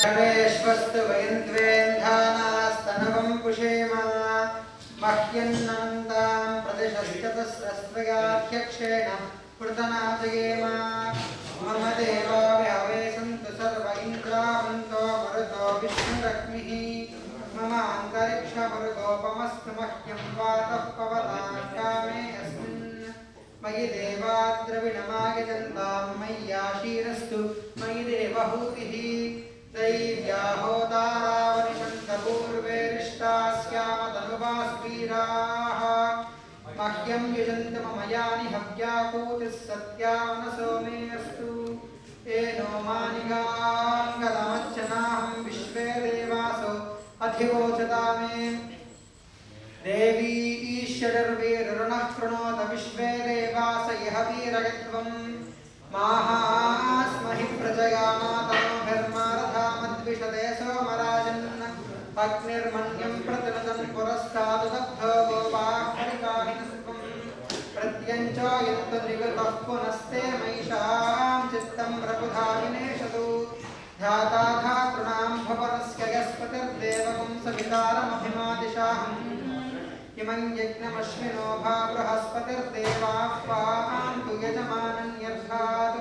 गणेश्वस्तु वयन्त्वेन्धानास्तनवं पुषेम मह्यन्नन्तां प्रतिशश्चतस्रस्वयाध्यक्षेण कृतनाजयेम मम देवाव्यावे सन्तु सर्व इन्द्रावन्तो मरुतो विष्णुरग्निः मम अन्तरिक्षमरुतोपमस्तु मह्यं वातः पवतां कामे अस्मिन् मयि देवाद्रविणमागजन्तां मय्याशीरस्तु मयि देवहूतिः दैव्याहोतारावनिषन्तपूर्वेरिष्टास्यामतनुवास्वीराः मह्यं युजन्तु मम यानि हव्याकूतिः सत्यामनसो मे अस्तु येनो मानिगाङ्गदमच्चनाहं विश्वे देवासो अधिवोचता मे देवी ईश्वरर्वीरुणः कृणोत विश्वे देवास इह वीरयध्वम् माहास्महि प्रजया मातनोभिर्मारथामद्विषते सोमराजन् अग्निर्मन्यं प्रतिनदन् पुरस्तादु दग्धो गोपाः परिपाहिनस्त्वं प्रत्यञ्च यत्तद्विगतः पुनस्ते महिषां चित्तं प्रबुधा विनेशतु ध्याता धातॄणां भवनस्य यस्पतिर्देवकं सवितारमभिमादिशाहम् इमं यज्ञमश्विनो भा बृहस्पतिर्देवाः पान्तु यजमानन्यर्थात्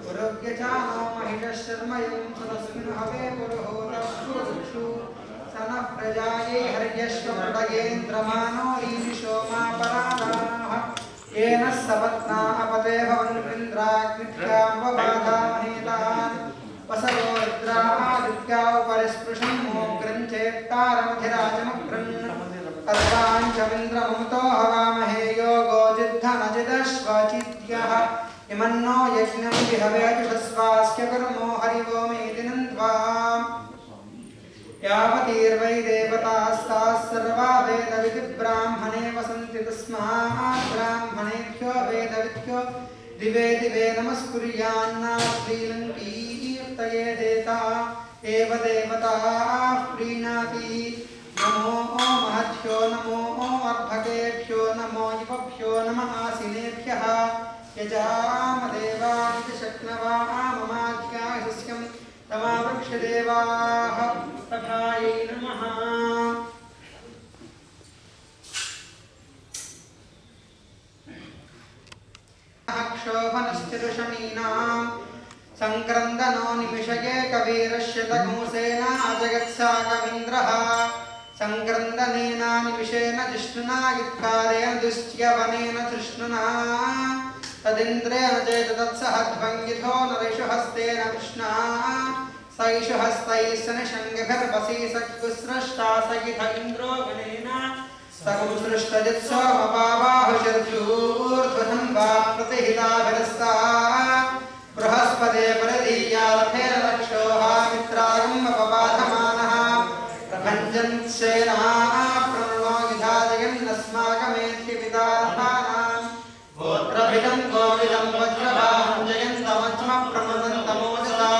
पुरुव्यचानो महिषशर्मयं सुरस्मिन् हवे पुरुहूतः सनः प्रजायै हर्यश्वमृडयेन्द्रमानो रीरिषो मापराधाः येन सपत्ना अपते भवन्निन्द्राग्निभ्यां वबाधामहेतान् वसवो रुद्रादित्या उपरिस्पृशं मोग्रं चेत्तारमधिराजमग्रन् तद्वाञ्चमिन्द्रममुतो हवामहे योगो जिद्धनजिदश्वचिद्यः इमन्नो यज्ञं विहवेजुषस्वास्य कर्मो हरिवो मेति नन्त्वाम् यावतीर्वै देवतास्ताः सर्वा वेदविदि ब्राह्मणे वसन्ति तस्मात् ब्राह्मणेभ्यो वेदविद्यो दिवे दिवे नमस्कुर्यान्नास्त्रीलङ्कीर्तये देता एव देवताः प्रीणाति नमो महद्भ्यो नमो अर्भकेभ्यो नमो युवभ्यो नमः आसिनेभ्यः यजामदेवादिशक्नवाममाख्यासस्यं तमावृक्षदेवाः तथायै नमः क्षोभनश्चिरुषणीनां संक्रन्दनो निमिषये कवीरस्य तगुंसेना जगत्सागमिन्द्रः संक्रन्दनेना निमिषेन जिष्णुना युक्कारेण दुष्ट्यवनेन तृष्णुना तदिन्द्रेण चेत तत्सहध्वङ्गिथो नरेषु हस्तेन कृष्णा सैषु हस्तैः सनिषङ्गभिर्वसी सख्युसृष्टा सहित इन्द्रो गणेन सकुसृष्टजित्सोमपाबाहुशर्धूर्ध्वनं वा प्रतिहिताभिरस्ता बृहस्पते परधीयालभेरक्षोहा मित्रागमपबाधमानः प्रभञ्जन्सेना प्रणो युधाजयन्नस्माकमेध्यपितारथानां गोत्रभिदं गोविदं वज्रवाहं जयन्तमज्मप्रमदन्तमोजसा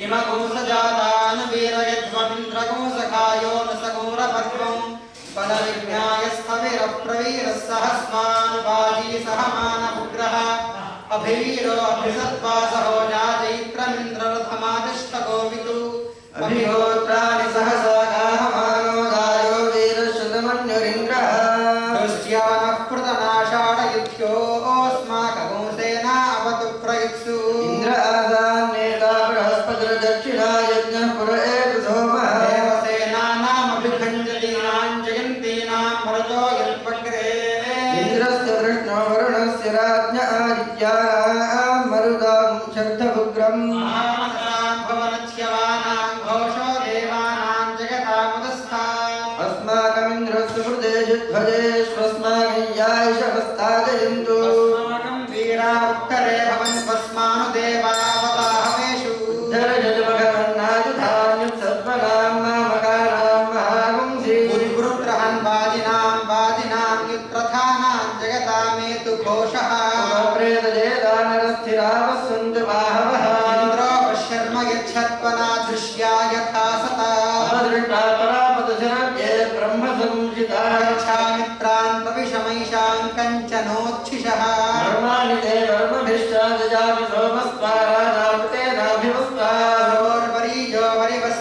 इमगुंसजातान् वीरयध्वमिन्द्रगुंसखायो न सगौरपद्मं बलविज्ञायस्थविरप्रवीरः सहस्वानुवाजी सहमानमुग्रः अभिवीरो अभिसत्त्वासहो जाजैत्रमिन्द्ररथमादिष्टगोवितु अभिहोत्राणि सहसागाहमानो गायो वीरश्रुतमन्युरिन्द्रः दुष्ट्यानः पृतनाषाढयुध्योऽस्माकगुंसेना अवतु प्रयुत्सु इन्द्र आदान्नेता बृहस्पतिर्दक्षिणा यज्ञः पुरएतु सोमः देवसेनानामभिभञ्जतीनां जयन्तीनां भरतो यल्पग्रे इन्द्रस्य कृष्णो वरुणस्य राज्ञ आदित्यानां मरुदां शब्दभुग्रम् महामसां भवनच्यवानां घोषो देवानां जगतामुदस्थात् अस्माकमिन्द्रस्य हृदेशध्वजेष्वस्माकय्यायशवस्ताजयन्तु अस्माकं वीरा उत्तरे भवन् भस्मानुदेवावताहवेषु धरजलमघवन्नायुधान्युः सत्त्वनां नामकानां महागुंसि उद्वृत्रहन् वाजिनां युत्रथानां जगतामेतु घोषः प्रेतजेदानरस्थिरावस्सन्तु बाहवः इन्द्रो शर्म यच्छत्वना दृश्या यथा सता अदृष्टा परापदशरव्ये ब्रह्मसंहिता मित्रान् प्रविशमैषां कञ्चनोच्छिषः धर्माणि ते धर्मभिष्टा जजामि सोमस्वाराणां तेनाभिवस्ता वरीयो वरिवस्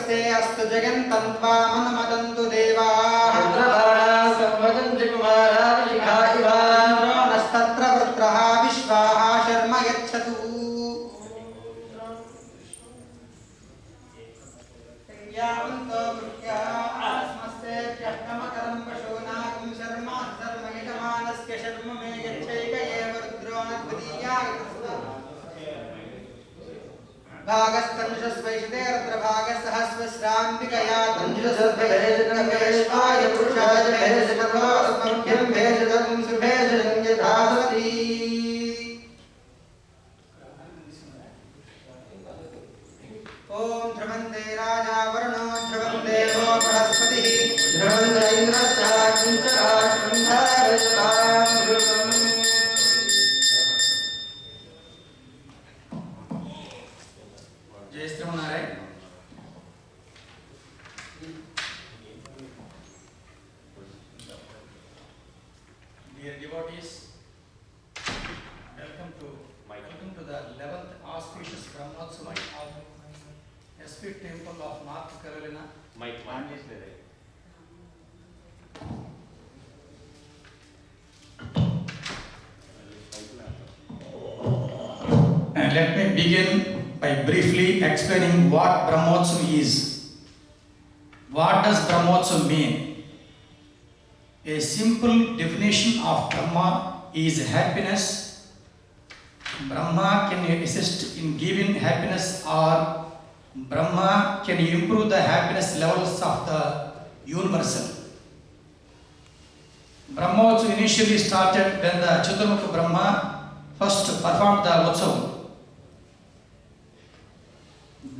शर्म यच्छतु यावन्तो पुष्यास्मस्तेभ्यः कमकरं पशूनागं शर्म शर्म यजमानस्य शर्म मे यच्छैक एव रुद्रोऽद्वितीयाय भागस्तंशस्वैषतेरत्रभागसहस्वस्राम्बिकया तंशस्वभेषजनभेष्वाय पुरुषाय भेषजनभोऽस्मभ्यं भेषजं सुभेषजं यथा सती ॐ ध्रुवन्ते राजा वरुणो ध्रुवं देवो बृहस्पतिः ध्रुवन्त इन्द्रश्चाग्निं च राष्ट्रं धारयतां ध्रुवम् जय Sriman Narayana Dear devotees, welcome to the 11th auspicious Brahmotsav of SP Temple of North Carolina. And let me begin by briefly explaining what Brahmotsav is. What does Brahmotsav mean? A simple definition of Brahma is happiness. Brahma can assist in giving happiness, or Brahma can improve the happiness levels of the universal. Brahmotsav initially started when the Chaturmukha Brahma first performed the Utsav.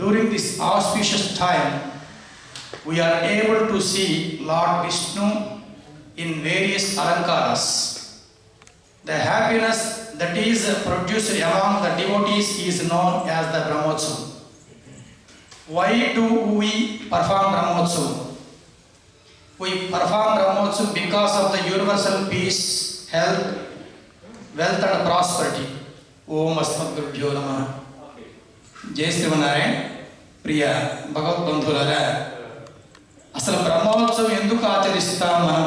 During this auspicious time, we are able to see Lord Vishnu in various alankaras. The happiness that is produced among the devotees is known as the Brahmotsav. Why do we perform Brahmotsav? We perform Brahmotsav because of the universal peace, health, wealth and prosperity. Om Asmadgurubhyo Namaha. జై శ్రీమన్నారాయణ. ప్రియ భగవద్బంధువులారా, అసలు బ్రహ్మోత్సవం ఎందుకు ఆచరిస్తాం మనం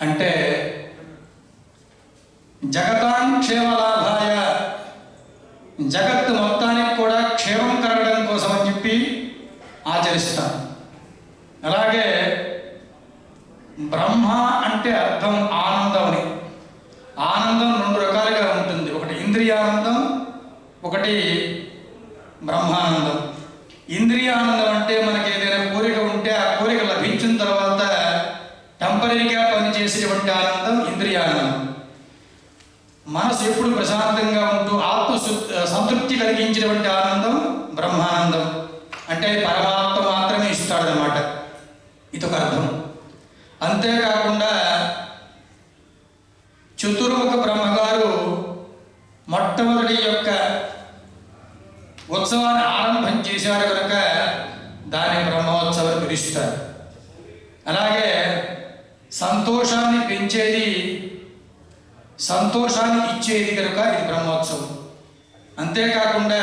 అంటే, జగతాన్ క్షేమలాభాయ, జగత్తు మొత్తానికి కూడా క్షేమం కలగడం కోసం అని చెప్పి ఆచరిస్తాం. అలాగే బ్రహ్మ అంటే అర్థం ఆనందం అని. ఆనందం రెండు రకాలుగా ఉంటుంది, ఒకటి ఇంద్రియానందం, ఒకటి బ్రహ్మానందం. ఇంద్రియానందం అంటే మనకి ఏదైనా కోరిక ఉంటే ఆ కోరిక లభించిన తర్వాత టెంపరీగా పనిచేసేటువంటి ఆనందం ఇంద్రియానందం. మనసు ఎప్పుడు ప్రశాంతంగా ఉంటూ ఆత్మ సంతృప్తి కలిగించినటువంటి ఆనందం బ్రహ్మానందం. అంటే పరమాత్మ మాత్రమే ఇస్తాడనమాట. ఇదొక అర్థం. అంతేకాకుండా చతుర్ముఖ బ్రహ్మగారు మొట్టమొదటి యొక్క ఉత్సవాన్ని ఆరంభం చేశారు కనుక దాన్ని బ్రహ్మోత్సవం పిలుస్తారు. అలాగే సంతోషాన్ని పెంచేది, సంతోషాన్ని ఇచ్చేది కనుక ఇది బ్రహ్మోత్సవం. అంతేకాకుండా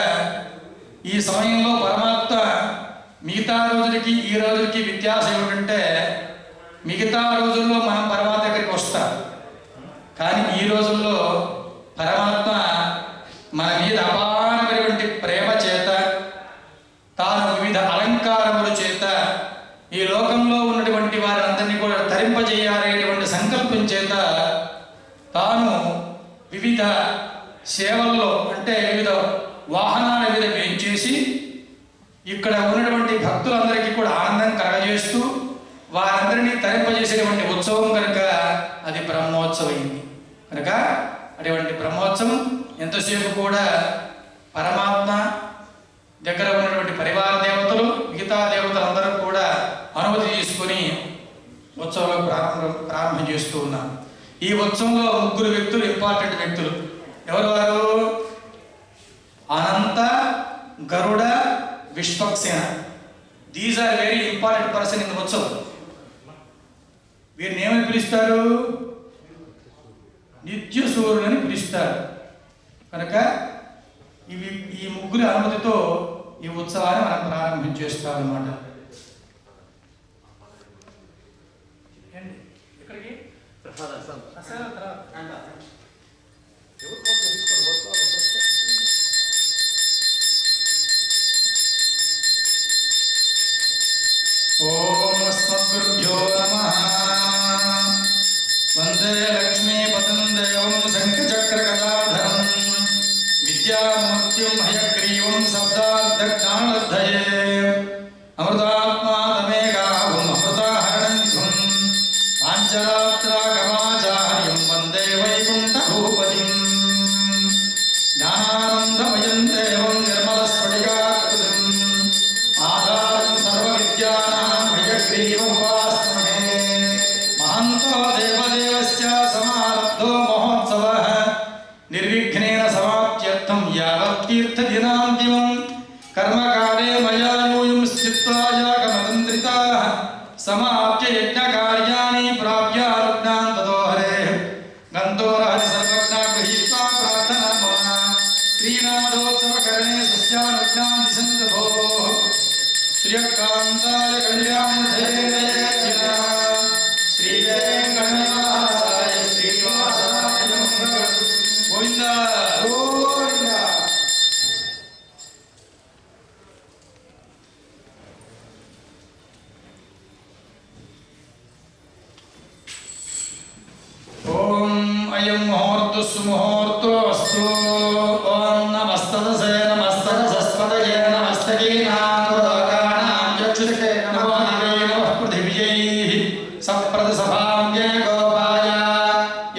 ఈ సమయంలో పరమాత్మ మిగతా రోజులకి ఈ రోజులకి వ్యత్యాసం ఏమిటంటే, మిగతా రోజుల్లో మనం పరమాత్మ దగ్గరికి వస్తాం, కానీ ఈ రోజుల్లో పరమాత్మ మన మీద అపారమైనటువంటి ప్రేమ చేత, తాను వివిధ అలంకారముల చేత ఈ లోకంలో ఉన్నటువంటి వారందరినీ కూడా తరింపజేయాలనేటువంటి సంకల్పం చేత తాను వివిధ సేవల్లో, అంటే వివిధ వాహనాల మీద వేయించేసి ఇక్కడ ఉన్నటువంటి భక్తులందరికీ కూడా ఆనందం కలగజేస్తూ వారందరినీ తరింపజేసేటువంటి ఉత్సవం కనుక అది బ్రహ్మోత్సవమైంది. కనుక అటువంటి బ్రహ్మోత్సవం ఎంతసేపు కూడా పరమాత్మ దగ్గర ఉన్నటువంటి పరివార దేవతలు, మిగతా దేవతలందరూ కూడా అనుమతి తీసుకొని ఉత్సవం ప్రారంభం చేస్తూ ఉన్నాం. ఈ ఉత్సవంలో ముగ్గురు వ్యక్తులు ఇంపార్టెంట్ వ్యక్తులు. ఎవరు వారు? Ananta, Garuda, Vishwaksena. These are very important person in the utsavam. వీరిని ఏమని పిలుస్తారు? నిత్య సూర్యులని పిలుస్తారు. కనుక ఈ ముగ్గురి అనుమతితో ఈ ఉత్సవాన్ని మనం ప్రారంభం చేస్తాం అన్నమాట. ఇక్కడికి मूर्तिं हयग्रीवं शब्दार्थज्ञानलब्धये अमृतात्मानमेकाहम् अमृताहरणं पाञ्चरात्रागमाचार्यं वन्दे वैकुण्ठभूपतिम् ज्ञानानन्दमयं देवं निर्मलस्फटिकाकृतिम् आधारं सर्वविद्यानां हयग्रीवमुपास्महे महन्तो देवदेवस्य समारब्धो महोत्सवः निर्विघ्नेन समाप्त्यर्थं यावत् तीर्थदिनान्तिमं कर्मकाले मया यूयं स्थित्वा यागमतन्त्रिताः समाप्य यज्ञकार्याणि प्राप्य रुग्णान् ततो हरेः गन्तोरहति सर्वज्ञा गृहीत्वा प्रार्थना मम श्रीनाथोत्सवकरणे सस्यानुज्ञां दिशन्तु भोः श्रियकान्ताय कल्याणधये श्रीवेङ्कटनिवासाय श्रीनिवासाय गोविन्द गोविन्द। ओम अयं मुहूर्तः सुमुहूर्तोऽस्तु। ओम नमस्तदसे नमस्तदसस्पतये नमस्तकीनां लोकानां चक्षुषे नमो दिवे नमः पृथिव्यै सप्रदसभां ये गोपाय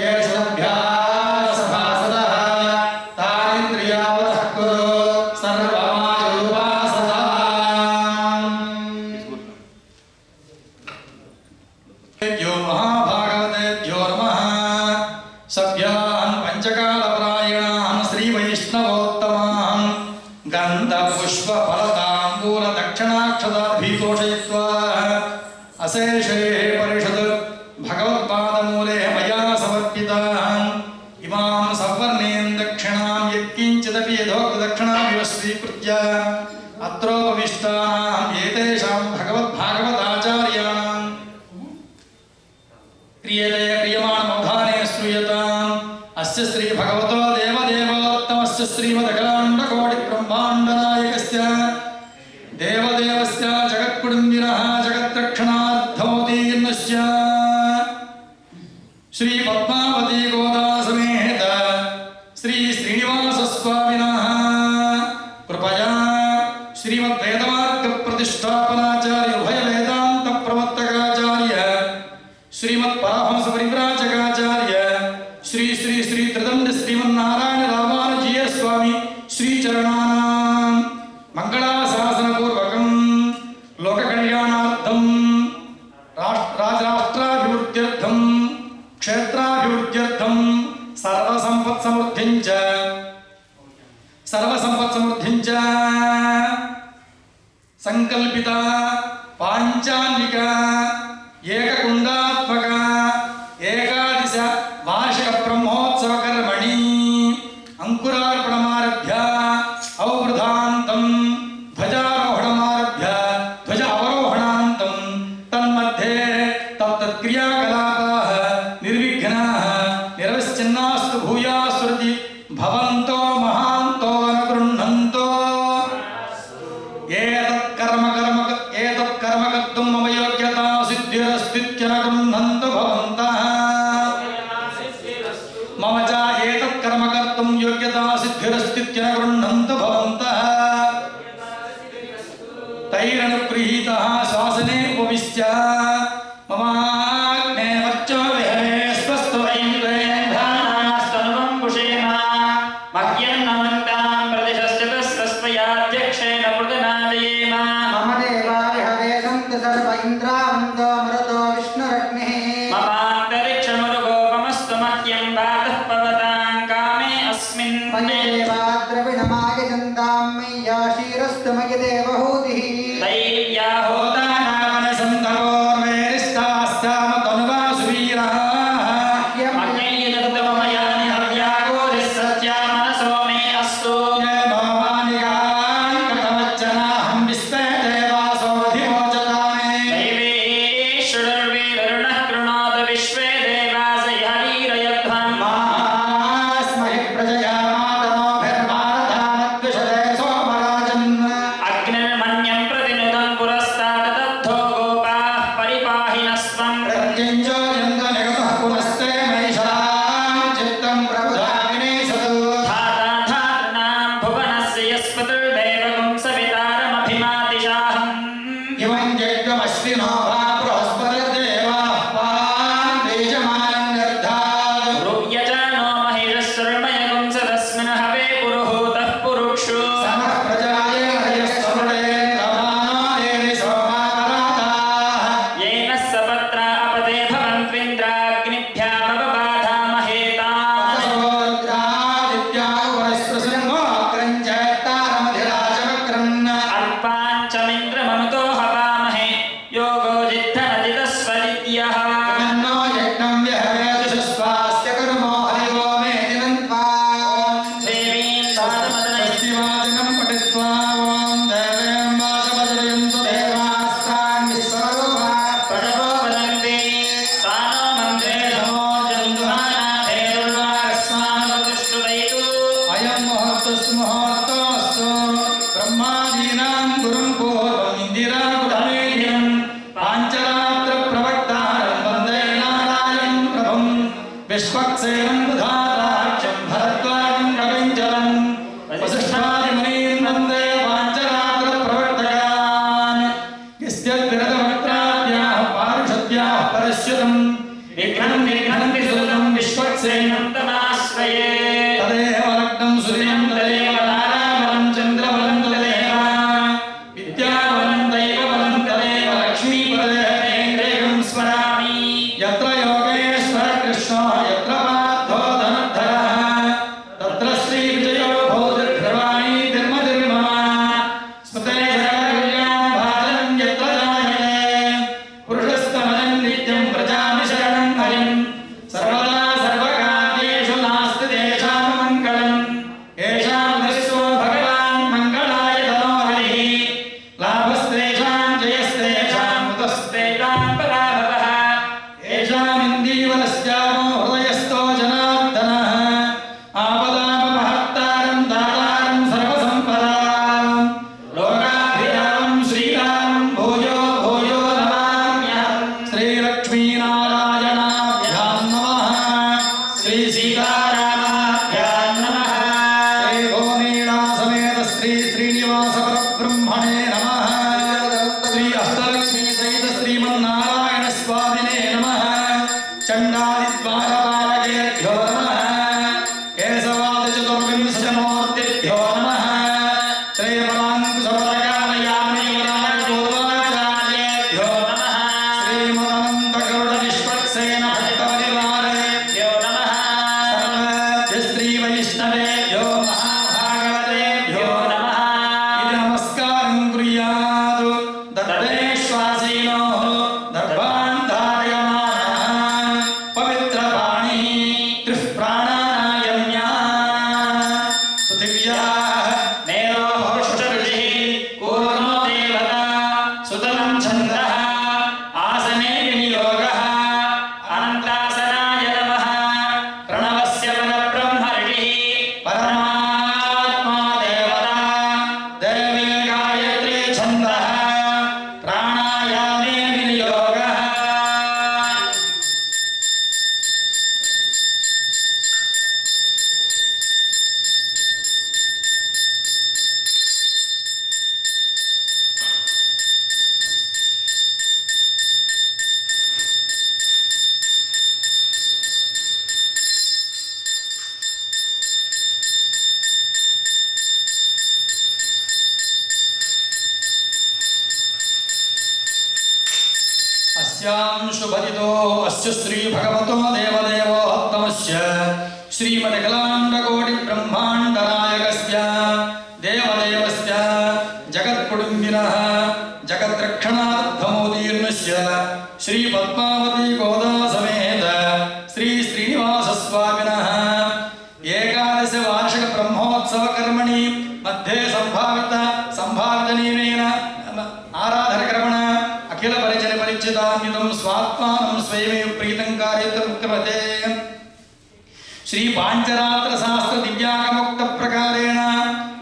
ये सभ्याः सभासदः तानिन्द्रियावतः कुरु सर्वमायुर्वासदाम्। यो महाभागवतेभ्यो नमः। सभ्यान् पञ्चकालपरायणान् श्रीवैष्णवोत्तमान् गन्धपुष्पफलताम्बूलदक्षिणाक्षताभितोषयित्वा अशेषे परिषद् भगवत्पादमूले मया समर्पितान् इमां सवर्णेन दक्षिणां यत्किञ्चिदपि यथोक्तदक्षिणामिव स्वीकृत्य अत्रोपविष्टानाम् एतेषां भगवद्भागवताचार्याणां क्रियते क्रियमाणमवधाने श्रूयताम्। अस्य श्री भगवतो देवदेवोत्तमस्य श्रीमदखिलाण्डकोटिब्रह्माण्डनायकस्य देवदेवस्य जगत्कुटुम्बिनः जगत्रक्षणार्थमोदीर्णस्य श्री पद्मावती गोदासमेत श्री श्रीनिवासस्वामिनः कृपया श्रीमद्वेदमार्गप्रतिष्ठापनाचार्य उभयवेदान्तप्रवर्तकाचार्य श्रीमत्परामहंस परिव्राजकाचार्य श्री श्री श्री त्रिदंड श्रीमन्नारायण रामानुजीय स्वामी श्री चरणानां मंगलाशासनपूर्वकं लोककल्याणार्थं राष्ट्राभिवृद्ध्यर्थं क्षेत्राभिवृद्ध्यर्थं सर्वसंपत्समृद्धिं च संकल्पिता पाञ्चालिका एककुण्डात्मक एकादश वार्षिक ब्रह्मोत्सव कर्मणि अंकुरार्पणमारभ्य औवृधान्तं ध्वजारोहणमारभ्य ध्वज अवरोहणान्तं तन्मध्ये तत्तत्क्रियाकलापाः निर्विघ्नाः निरवच्छिन्नास्तु भूयास्सुरति भवन्तो महान्तो न गृह्णन्तो एतत् कर्म कर्तुं मम योग्यता सिद्धिरस्तीत्यन गृह्णन्तु भवन्तः मम च एतत् कर्म कर्तुं योग्यता सिद्धिरस्तीत्यन गृह्णन्तु भवन्तः तैरनुगृहीतः शासने उपविश्य ममाग्ने वर्चो विहरे स्वस्तु ऐन्द्रेन्द्राणास्तनुवं कुशेम मह्यन्नमन्तां प्रतिशश्चतस्रस्वयाध्यक्षेण पृतनादयेम मम देवाय हवे सन्तु सर्व इन्द्रावन्तो मरुतो विष्णुरग्निः ममान्तरिक्षमरुगोपमस्तु मह्यं वातः पवतां कामे अस्मिन् मयेवाद्रविणमाय जन्तां मय्याशीरस्तु मय देवहूतिः दैव्या होतानामन सन्तपोर्वेरिष्टास्ताम तनुवासुवीराः मह्यैयदत्तमयानि हव्यागोरिः सत्या मनसो मे अस्तु मामानिकान् कथमच्चनाहं विश्वे देवासोऽधिमोचतामे दैवेश्वरर्वीररुणः कृणोत विश्वे देवास हरीरयध्वम् मास्महि प्रजया मातनोभिर्मारधामत् मुहूर्तस्तु ब्रह्मादीनां गुरुं पूर्वम् इन्दिराकुटमेध्यं पाञ्चरात्रप्रवक्तारं वन्दे नारायणं प्रभुं विश्वक्सेनं बुधाताक्षं भरद्वाजं कविञ्चरं वसिष्ठादिमुनीन् वन्दे पाञ्चरात्रप्रवर्तकान् यस्यद्विरदवक्त्राद्याः पारुषद्याः परश्युतं विघ्नं विघ्नं विश्वक्सेनं तमाश्रये तदेव लग्नं सूर्यं तदेव ताराबलं चन्द्रबलं तदेव विद्याबलं दैवबलं तदेव लक्ष्मीपदेहं स्मरामि यत्र योगेश्वर कृष्णो यत्र पार्थो धनुर्धरः तत्र श्रीविजयो भूतिर्ध्रुवाणी धर्मधर्मः स्मृते जगत्कल्याणं भाजनं यत्र जायते पुरुषस्तमनं नित्यं व्रजामि शरणं हरिं सर्वदा सर्वकार्येषु नास्ति तेषां मङ्गलम् येषां दृष्टो भगवान् मङ्गलाय तनो हरिः लाभस्तेषां जयस्तेषां मुतस्तेषां पराभवः येषामिन्दीवरस्यामो हृदयस्थो जनार्दनः आपदापहर्तारं दातारं सर्वसम्पदां लोकाभिरामं श्रीरामं भूयो भूयो नमाम्यहं श्रीलक्ष्मीनारायणाभ्यां नमः श्रीसीतारामाभ्यां नमः श्रीभुवनीडासमेत श्रीश्रीनिवासपरब्रह्मणे नमः श्री अष्टलक्ष्मीसहित श्रीमन्नारायणस्वामिने नमः चण्डादिद्वारपालकेभ्यो नमः केशवादिचतुर्विंशतिमूर्तिभ्यो नमः श्रीपराङ्कुशपरकालयामिनीवराजपूर्वाचार्येभ्यो नमः श्रीमदनन्तगरुडविश्वक्सेनभक्तपरिवारेभ्यो नमः सर्वेभ्यः श्रीवैष्णवेभ्यो महाभागवतेभ्यो नमः इति नमस्कारं कुर्यात् दर्भेश्वासीनो दर्भान् धारयमानः पवित्रपाणिः त्रिः प्राणानायम्या पृथिव्याः नेरो हर्षऋषिः कूर्मो देवता सुतलं चन्द्रः आसने विनियोगः अनन्तासनाय नमः प्रणवस्य परब्रह्म ऋषिः परमात्मा देवता देवी गायत्री छन्दः प्राणायामे विनियोगः अस्यां शुभदितो अस्य श्री भगवतो देवदेवो हस्तमस्य श्रीमदखिलाण्डकोटिब्रह्माण्डनायकस्य देवदेवस्य जगत्कुटुम्बिनः जगद्रक्षणार्थमोदीर्णस्य श्रीपद्मावती गोदासमेत श्री श्रीनिवासस्वामिनः एकादश वार्षिक ब्रह्मोत्सवकर्मणि मध्ये संभावितनियमेन आराधनकर्मण अखिल परिचय परिचितान्वितं स्वात्मानं स्वयमेव प्रीतं कारयितुं कृते श्री पाञ्चरात्र शास्त्र दिव्यागमुक्त प्रकारेण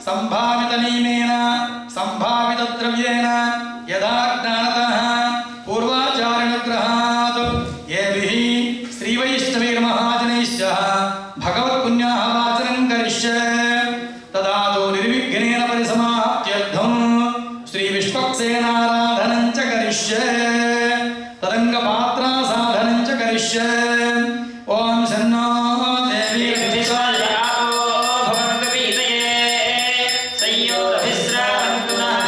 संभावितनियमेन संभावितद्रव्येन यदा ज्ञानतः पूर्वाचार्यनुग्रहात् येभिः श्रीवैष्णवैर्महाजनैश्च भगवत्पुण्याः वाचनं करिष्ये तदा तु निर्विघ्नेन परिसमाप्त्यर्थं श्रीविश्वक्सेनाराधनं च करिष्ये तदङ्गपात्रासाधनं च करिष्ये ॐ शन्नो देवी विदिशायातो भवन्तु पीतये संयोगभिस्रावन्तु नः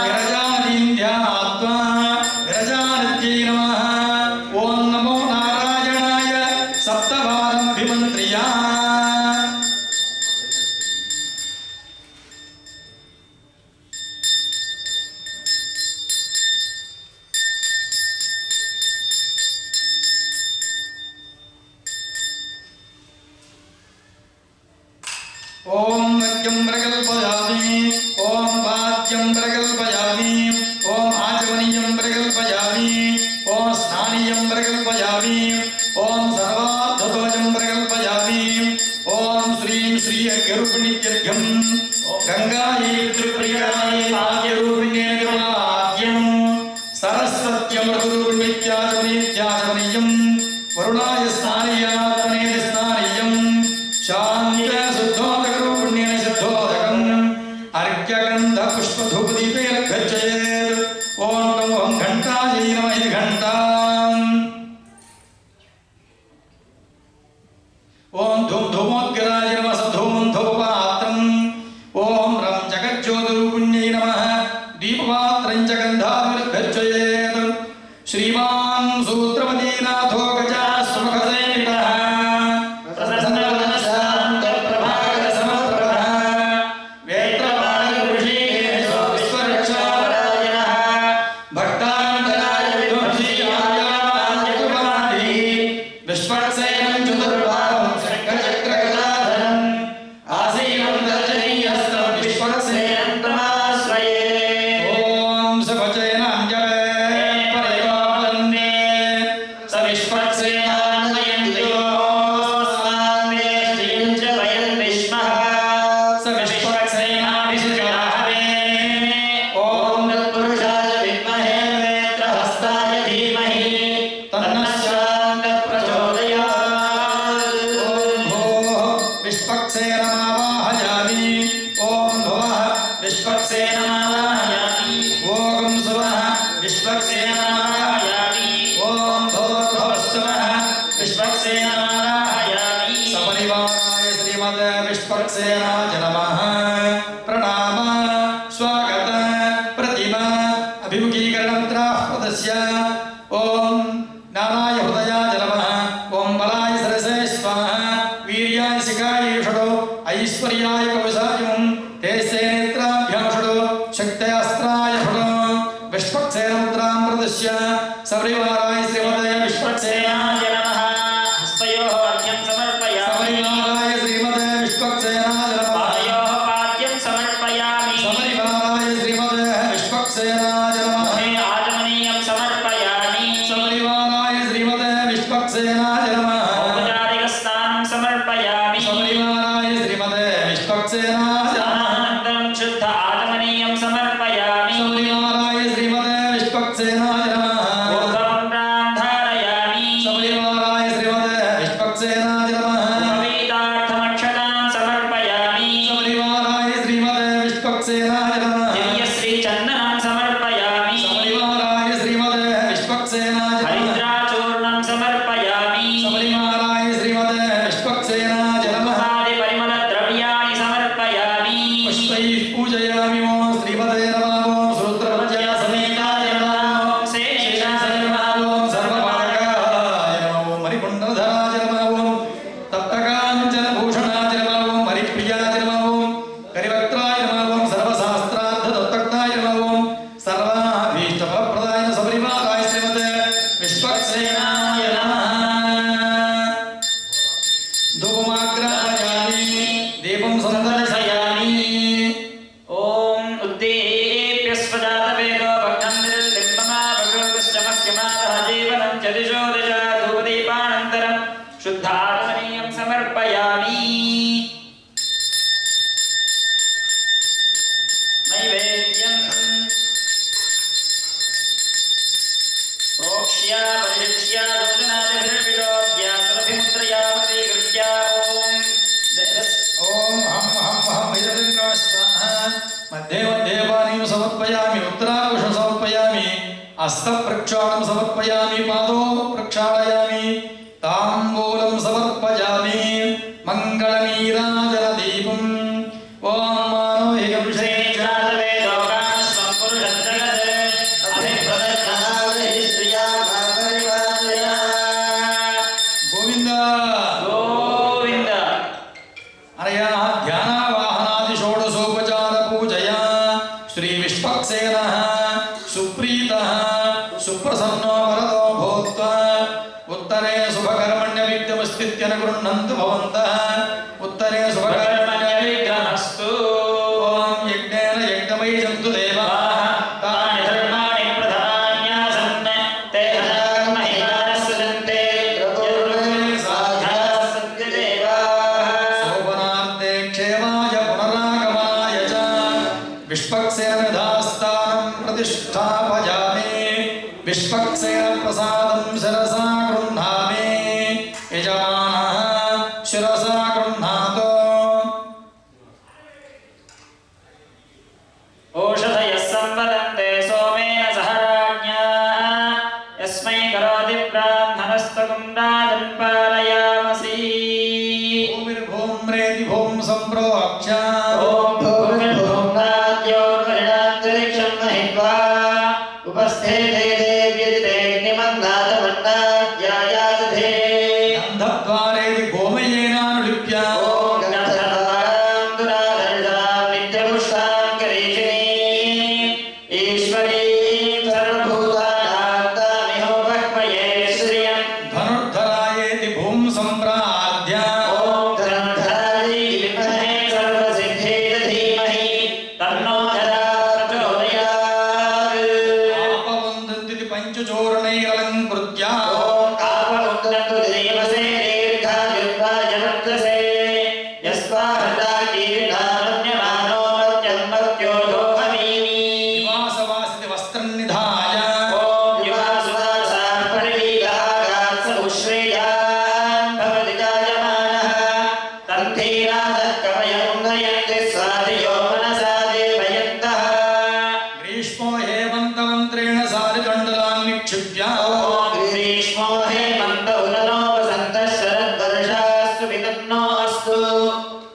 विरजानीन्द्यात्मा विरजानित्यै नमः ॐ नमो नारायणाय सप्तवारमभिमन्त्र्या ओम नृत्यं प्रकल्पयामि ओम वाद्यं प्रकल्पयामि ओम आचमनीयं प्रकल्पयामि ओम स्नानीयं प्रकल्पयामि ओम सर्वार्थध्वजं प्रकल्पयामि ओम श्रीं श्री अग्निरूपिणीत्यर्घ्यं गंगायै त्रिप्रियायै भाग्यरूपिण्यै नमः सरस्वत्यमृतरूपिण्याचमनीत्याचमनीयं वरुणाय स्नानीयात्मने स्नानीयं शान्त शुद्धोदकरूपिण्येन शुद्धोदकम् अर्घ्यगन्धपुष्पधूपदीपेन गच्छेत् ओम नमो घंटायै नमः घंटाम् ओम धूम धूमोद्गराय नमः धूमं धूपपात्रम् ओम रं जगज्योतिरूपिण्यै नमः दीपपात्रं च गन्धाभिर्गच्छेत् श्रीमान् सूत्रपतिनाथो गजासुमुखसेवितः विष्पक्सेनाय नमः प्रणाम स्वागत प्रतिमा अभिमुखीकरणमन्त्राः प्रदस्य ओम नाराय हृदयाय नमः ओम बलाय सरसे स्वाहा वीर्याय शिखाय षडो ऐश्वर्याय कवचायं तेस्ते नेत्राभ्यां षडो शक्त्यास्त्राय षडो विष्पक्सेनमुद्रां प्रदस्य सपरिवाराय श्रीमते विष्पक्सेनाय नमः हस्तयोः अर्घ्यं समर्पयामि सपरिवाराय श्रीमते विष्पक्सेनाय नमः पादयोः पाद्यं समर्पयामि सपरिवाराय श्रीमते विष्पक्सेनाय नमः आचमनीयं समर्पयामि सपरिवाराय श्रीमते विष्पक्सेनाय नमः औपचारिकस्नानं समर्पयामि सपरिवाराय श्रीमते विष्पक्सेनाय नमः अनन्तरं शुद्ध आचमनीयं समर्पयामि सपरिवाराय श्रीमते विष्पक्सेनाय नमः ऊर्ध्वपुण्ड्रां धारयामि सपरिवाराय श्रीमते विष्पक्सेनाय नमः पवित्रार्थमक्षतां समर्पयामि सपरिवाराय श्रीमते विष्पक्सेनाय नमः दिव्यश्रीचन्दनं समर्पयामि सपरिवाराय श्रीमते विष्पक्सेनाय नमः हरिद्राचूर्णं समर्पयामि सपरिवाराय श्रीमते विष्पक्सेनाय नमः परिमलद्रव्याणि समर्पयामि पुष्पैः पूजयामि ओम श्रीमते नमः ओम सूत्रवज्या समेताय नमः ओम शेषाय नमः ओम सर्वपालकाय नमः ओम मणिकुण्डलधराय नमः ओम तप्तकाञ्चनभूषणाय नमः ओम हरिप्रियाय नमः ओम करिवक्त्राय नमः ओम सर्वशास्त्रार्थदत्तज्ञाय नमः ओम सर्वाभीष्टफलप्रदाय सपरिवाराय श्रीमते विष्पक्सेनाय नमः धूपमाग्रापयामि दीपं सन्दर्शयामि ओम उद्दीप्य स्वजातवेदो भग्नं निर्लिम्बमा भगवतश्चमस्यमादः जीवनं च दिशो दिशा धूपदीपानन्तरं शुद्धात्मनीयं समर्पयामि नैवेद्यं प्रोक्ष्य परिशिक्ष्य दर्शनादिभिर्विलोक्य सुरभिमुद्रया प्रतिगृह्य ओम हम भैरवलिङ्गाय स्वाहा मध्ये मध्ये पानीं समर्पयामि उत्तराकुशं समर्पयामि हस्तप्रक्षालनं समर्पयामि पादौ प्रक्षालयामि ताम्बूलं समर्पयामि मङ्गलनीराजनदीपम् ओम मानोहिकं श्रीजातवेदोकास्वं पुरुषं जगत् अभिप्रदत्तनादे श्रिया भागरिवादया गोविन्द गोविन्द अनया ध्यानावाहनादि षोडशोपचार पूजया श्री विष्पक्सेनः सुप्रीतः सुप्रसन्नो वरदो भूत्वा उत्तरे शुभकर्मण्यविद्यमस्तीत्य न गृह्णन्तु भवन्तः उत्तरे शुभकर्मण्यविद्यमस्तु ओम यज्ञेन यज्ञमयि जन्तु देवाः तानि धर्माणि प्रधान्यासन् ते महिमानस्सजन्ते यद्रुवे साध्याः सन्ति देवाः शोभनार्थे क्षेमाय पुनरा विष्पक्सेन यथास्थानं प्रतिष्ठापयामि विष्पक्सेन प्रसादं शिरसा गृह्णामि यजमानः शिरसा गृह्णातु ओषधयः संवदन्ते सोमेन सह राज्ञा यस्मै करोति ब्राह्मणस्तकुं राजन् पालयामसि भूमिर्भूं रेति भूं सम्प्रोक्ष्य ॐ भूर्भुवः परिणान्तरिक्षं महित्वा उपस्थेते देव्यजितेऽग्निमन्दातमन्दाद्यायादधे गन्धद्वारेति गोमयेनानुलिप्य ॐ गन्धर्वाणां दुराधर्षां नित्यपुष्टां करीषिणीं ईश्वरीं सर्वभूतानां तामिहोपक्वये श्रियं धनुर्धरायेति भूं सम्प्रार्थ्य ॐ धनुर्धरायै विद्महे सर्वसिद्धिये धीमहि तन्नो धरा प्रचोदयात् आपवन्दन्ति पञ्चचूर्णैरलङ्कृत्य ॐ आपमुद्रन्तु देवसे दीर्घायुर्वायवर्धसे यस्वाहताकीर्णामन्यमानो मर्त्यं मर्त्योऽधो हवीमि निवासवासिति वस्त्रन्निधाय ॐ युवासुवासाः परिवीतागात् समुश्रेयान् भवति जायमानः तन्धीराजः कमयमुन्नयन्ति स्वादियो मनसा देवयन्तः ग्रीष्मो हेमन्तमन्त्रेण सारितण्डलान् निक्षिप्य ग्रीष्मो हेमन्त उदनोपसन्तः शरद्वर्षास्तु वितन्नो अस्तु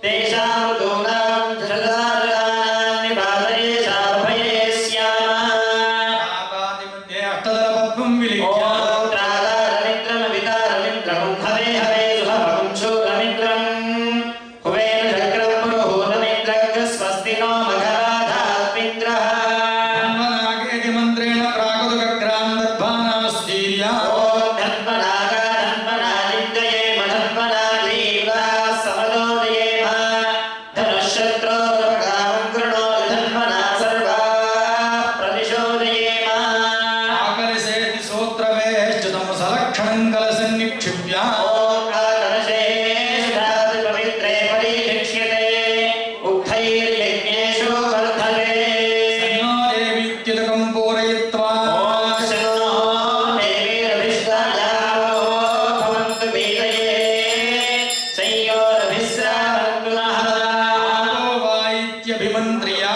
तेषां ऋतूनां जलधारणानां निवारयेषा भये स्यामः प्रापादिमध्ये अष्टदलपद्मं विलिख्य ॐ त्रातारमित्रमवितारमित्रं हवे हवे सुभवं शूरमित्रं हुवेन शक्रं पुरुहूतमित्रं स्वस्ति नो मघवाधात्मित्रः धन्वनागेति मन्त्रेण प्रागुदुग्रान् दर्भानास्तीर्य ॐ धन्वनागा धन्वनालिन्दयेम धन्वनालीवाः समदोदयेम धनुःशत्रोरुपगामं कृणोति धन्वना सर्वाः प्रतिशोदयेम आकलिसेति सोत्रवेश्चितं सलक्षणं कलसन्निक्षिप्य ॐ आकर्षेषु पवित्रे परिशिक्ष्यते उक्थैर्यज्ञेषु वर्धते सन्नो देवीत्युदकं पूरयित्वा ॐ शन्नो देवीरभिष्टायावो भवन्तु पीतये संयोरभिस्रावन्तु नः आपो वा इत्यभिमन्त्र्य ॐ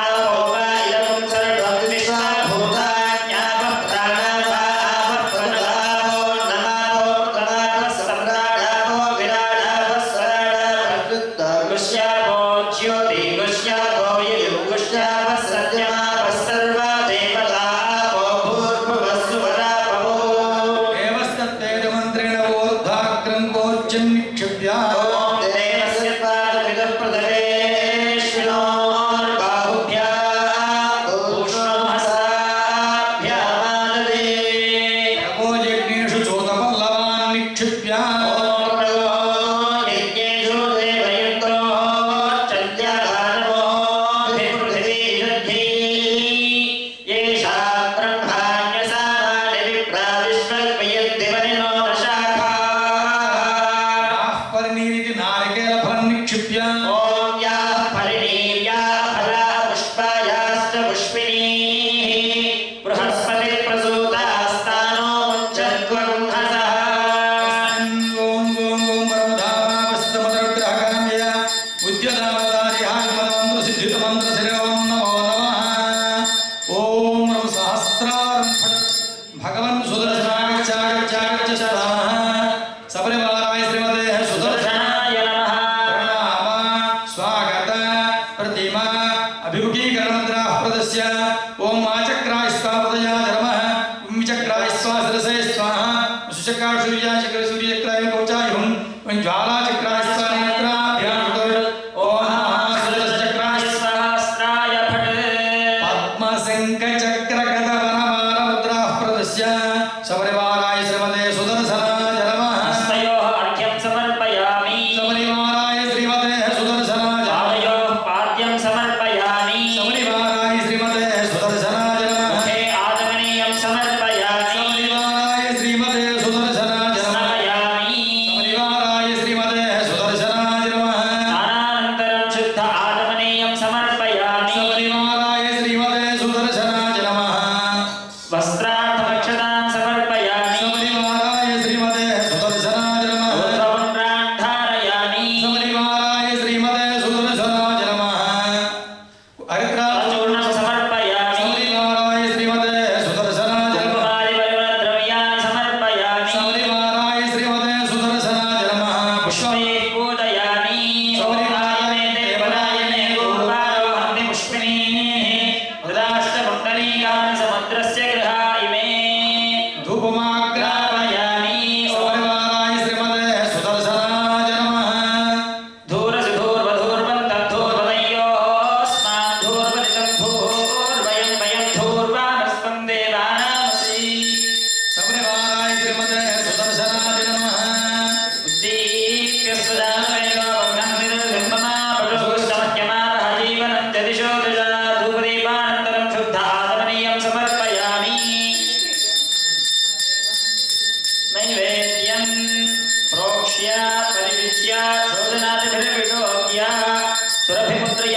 आपो वा इदं सर्वं विश्वाभूतान्यापः प्राणापापो नमापो प्रणापः सम्राडापो विराडापः स्वराडापः गुष्यापो ज्योति गुष्यापो ययुः गुष्यापः सत्यमापः सर्वा देवतापो भूर्भुवः सुवरापो देवस्तत्तेजु मन्त्रेण ऊर्ध्वाग्रं कोच्यन्निक्षिप्य ॐ देवस्य पादमिदः प्रदवेश्विनोर्बाहुभ्याम् ऊष्णोहसाभ्यामाददे प्रभोजज्ञेषु चोतपल्लवान् निक्षिप्य ॐ प्रभो यज्ञेषु देवयन्त्रो चन्द्याभानवोऽभिपृथिवीषद्भिः येषां ब्रह्माण्यसामानि विप्रा विश्वल्पयन्ति वनिनो न शाखाः याः परिणीरिति नारिकेलफलं निक्षिप्य ॐ याः परिणीर्या फला पुष्पायाश्च पुष्पिणीः बृहस्पतिप्रसूतास्तानो मुञ्चत्वगुंहसः ॐ परमधामावस्तमदरुग्रहकाम्य उद्यतावतारिहारिमन्त्रसिद्धितमन्त्रशिरवं नमो नमः ॐ रं सहस्रारं भगवन् सुदर्शनागच्छागच्छागच्छ स्वाहा सपरिवाराय श्रीमते सुदर्शनाय सुदर्शनाय नमः प्रणाम स्वागत प्रतिमा अभिमुखीकरणमुद्राः प्रदस्य ॐ आचक्राय स्वापदया धर्मः विचक्राय स्वाशिरसे स्वाहा सुचक्रासूर्याय चक्रसूर्यचक्राय कवचाय हुं ज्वालाचक्राय स्वानेत्राभ्यां ॐ नमः सुदर्शचक्राय सहस्राय फट् पद्मशङ्खचक्रगदवनमालमुद्राः प्रदस्य सपरिवाराय श्रीमते सुदर्शनाय नमः हस्तयोः अर्घ्यं समर्पयामि सपरिवाराय श्रीमते सुदर्शनाय पादयोः पाद्यं समर्पयामि सपरिवाराय श्रीमते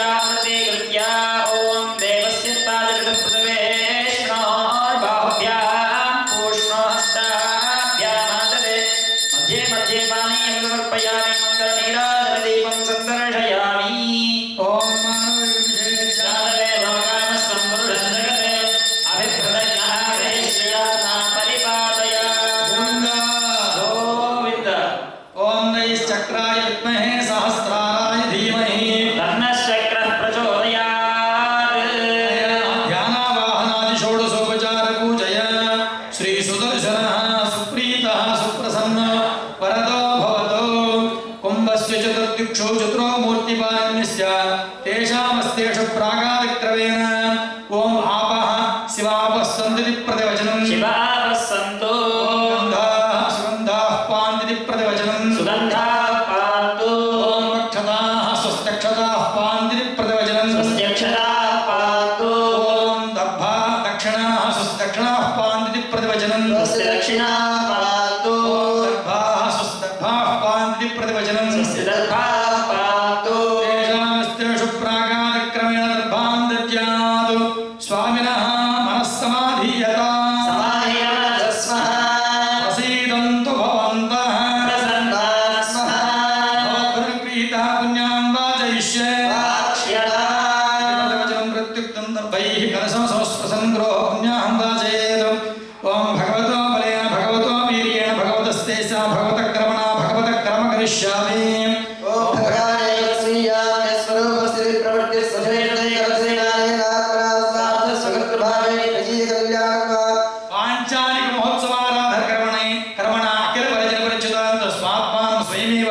सूर्यामृते कृत्या ॐ देवस्य पादकृतप्रथमेष्णोर्बाहुभ्यां पूष्णोहस्ताभ्यामादरे मध्ये मध्ये पानीयं समर्पयामि मङ्गलनीराजनदीपं सन्दर्शयामि ॐ मानवयुगे ॐ नैश्चक्राय विद्महे सहस्राराय धीमहि तन्नश्चक्रः प्रचोदयात् ध्यानावाहनादि षोडशोपचारपूजय श्रीसुदर्शनः सुप्रीतः सुप्रसन्नो वरदो भवतो कुम्भस्य चतुर्दिक्षु चतुरो मूर्तिपालन्यस्य तेषामस्तेषु प्रागादिक्रमेण ॐ आपः शिवापः सन्ति प्रतिवचनं शिवावः सन्तु गन्धाः सुगन्धाः पान्ति प्रतिवचनं सुगन्धाः पान्तु ॐ वक्षताः स्वस्त्यक्षताः पान्ति प्रतिवचनं स्वस्त्यक्षताः पान्तु ॐ दर्भाः दक्षिणाः स्वस्दक्षिणाः पान्ति प्रतिवचनं स्वस्य दक्षिणाः पान्तु दर्भाः स्वस्दर्भाः पान्ति प्रतिवचनं स्वस्य दर्भाः पान्तु तेषामस्तेषु प्रागादिक्रमेण दर्भां दद्यात् स्वामिनः मनस्समाधीयता समाहिरमनसस्मः प्रसीदन्तु भवन्तः प्रसन्नाः स्मः भवद्भिर्प्रीतः पुण्यां वाचयिष्ये वाक्ष्यता प्रतिवचनं प्रत्युक्तं दर्भैः कलशं संस्पृशन् गृहो पुण्याहं वाचयेत् ॐ भगवतो बलेन भगवतो वीर्येण भगवतस्ते सा भगवतः कर्मणा भगवतः कर्म करिष्यामि ओम भगवाने स्वीयामे स्वरूपस्य प्रवृत्ति स्वशरीरे कलसेनानेनात्मना स्वार्थ स्वकर्तृभावे निजीय कल्याणमा पाञ्चालिक महोत्सवाराधर कर्मणा अखिल परिजन परिचितान् स्वात्मानं स्वयमेव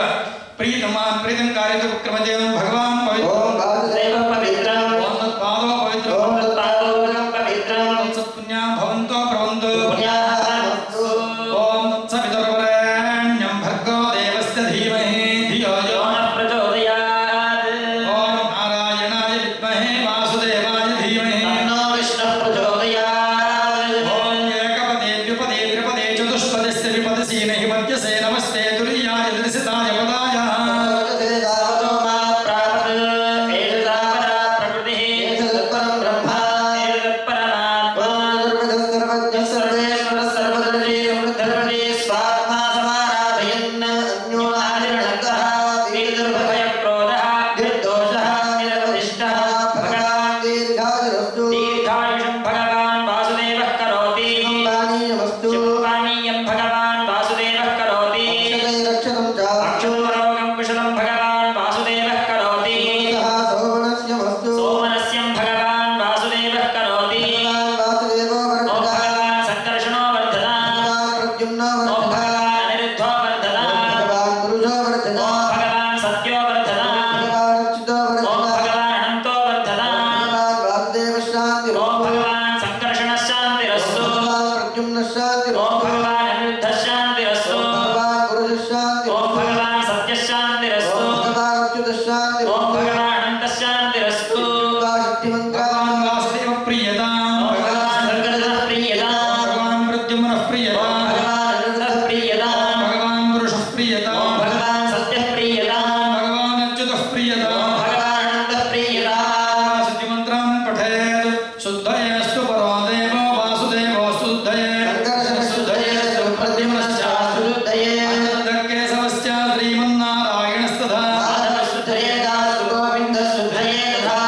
प्रीतमान् प्रीतं कार्यं क्रमदेवं भगवान् पवित्र ओम वासुदेव पवित्रम् ॐ तत्पादो पवित्र ॐ तत्पादोदकं पवित्रम् सत्पुण्यां भवन्तो प्रवन्तु पुण्याहस्तु ॐ तत्सवितुर्वरेण्यं भर्गो देवस्य धीमहि धियो यो यो नः प्रचोदयात् ॐ नारायणाय विद्महे वासुदेवाय धीमहि तन्नो विष्णुः प्रचोदयात् ॐ एकपदे द्विपदे त्रिपदे चतुष्पदस्य विपदसि नहि मध्यसे नमस्ते तुरीयाय दर्शिताय पदाय भगवते ततो मा प्रापत् एतदावरा प्रकृतिः एतदत्परं ब्रह्म एतदत्परमात्मा सर्वज्ञः सर्वेश्वरः सर्वदर्शी समृद्धर्वती स्वात्मा समाराधयन् अन्योनादिरणन्तः वीरदुर्भयक्रोधः निर्दोषः निरवधिष्ठः भगवान् दीर्घायुरस्तु दीर्घायुषं भगवान् वासुदेवः करोति पानीयमस्तु पानीयं भगवान् वासुदेवः करोति रक्षतं च अक्षोरोगं कुशलं भगवान् वासुदेवः करोति सोमनस्यमस्तु सोमनस्यं भगवान् वासुदेवः करोति वासुदेवो ॐ वर्धता भगवान् सङ्कर्षणो वर्धना प्रद्युम्नो ॐ वर्धता भगवान् अनिरुद्धो वर्धना भगवान् पुरुषो ॐ वर्धता भगवान् सत्यो वर्धना भगवान् अच्युतो ॐ वर्धता भगवान् अनन्तो वर्धना भगवान् वासुदेव शान्ति ॐ भगवान् सङ्कर्षणः शान्तिरस्तु भगवान् प्रद्युम्न शान्ति ॐ भगवान् अनिरुद्धः शान्तिरस्तु भगवान् पुरुष शान्ति ॐ भगवान् सत्यः शान्तिरस्तु भगवान् अच्युत शान्ति ॐ भगवान् अनन्तः शान्तिरस्तु शक्तिमन्त्रा भगवान् वासुदेव प्रियतां ॐ भगवान् सङ्कर्षणः प्रीयताम् भगवान् प्रद्युम्नः ॐ प्रियतां भगवान् अनिरुद्धः प्रीयताम् भगवान् पुरुषः ॐ प्रियतां भगवान् सत्यः प्रीयताम् भगवान् अच्युतः ॐ प्रियतां भगवान् अनन्तः प्रीयताम् शुद्धिमन्त्रं पठेत् शुद्धयेस्तु परो देवो वासुदेवो शुद्धये शुद्धयेस्तु प्रद्युम्नश्चास्तु शुद्धये केशवश्च श्रीमन्नारायणस्तथा माधवशुद्धये दास्तु गोविन्दशुद्धये तथा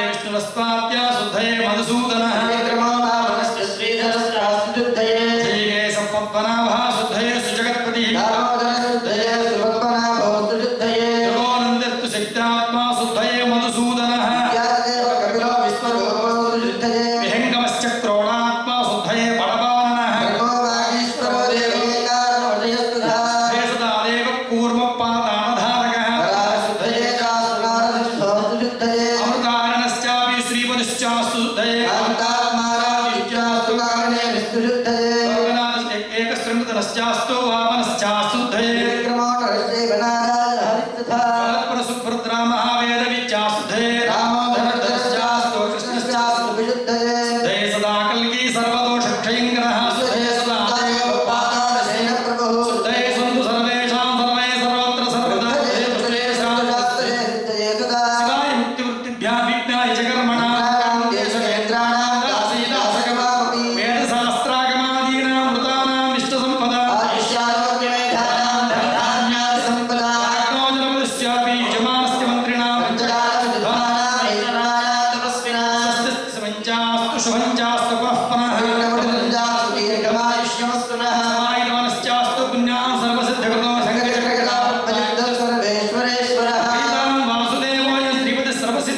विष्णुवस्त्वात्या शुद्धये मधुसूदनः विक्रमो मनश्च श्रीधरश्चास्तु शुद्धये श्रीकेशवपद्मनाभः शुद्धये सुजगत्पतिः दामोदर शुद्धये सुभक्तनाभो शुद्धये योगोनन्दस्तु शक्त्यात्मा शुद्धये मधुसूदनः यादेव कपिलो विश्वरूपो शुद्धये विहङ्गमश्च क्रोडात्मा शुद्धये बलवाननः धर्मो वागीश्वरो देवैकारणोदयस्तुधा देशदादेव कूर्मपादानधारकः शुद्धये चास्तुनारसिद्धो शुद्धये अमृतारणश्चापि श्रीपतिश्चास्तु शुद्धये कान्तात्माराविद्यास्तु कारणे विष्णुशुद्धये एकस्त्रिमृतनश्चास्तु वामनश्चास्तु शुद्धये विक्रमो नरश्चैवनारायण हरिस्तथा परसुभद्रा महावेदविच्चास्तु शुद्धये रामोधरधरश्चास्तु कृष्णश्चास्तु विशुद्धये शुद्धये सदा कल्की सर्वदोषक्षयङ्करः शुद्धये सदा शुद्धये पातालशयन प्रभुः शुद्धये सन्तु सर्वेषां सर्वे सर्वत्र सर्वदा शुद्धये शुद्धये शास्त्रे सिद्धये सदा शिवाय मुक्तिवृत्तिभ्यां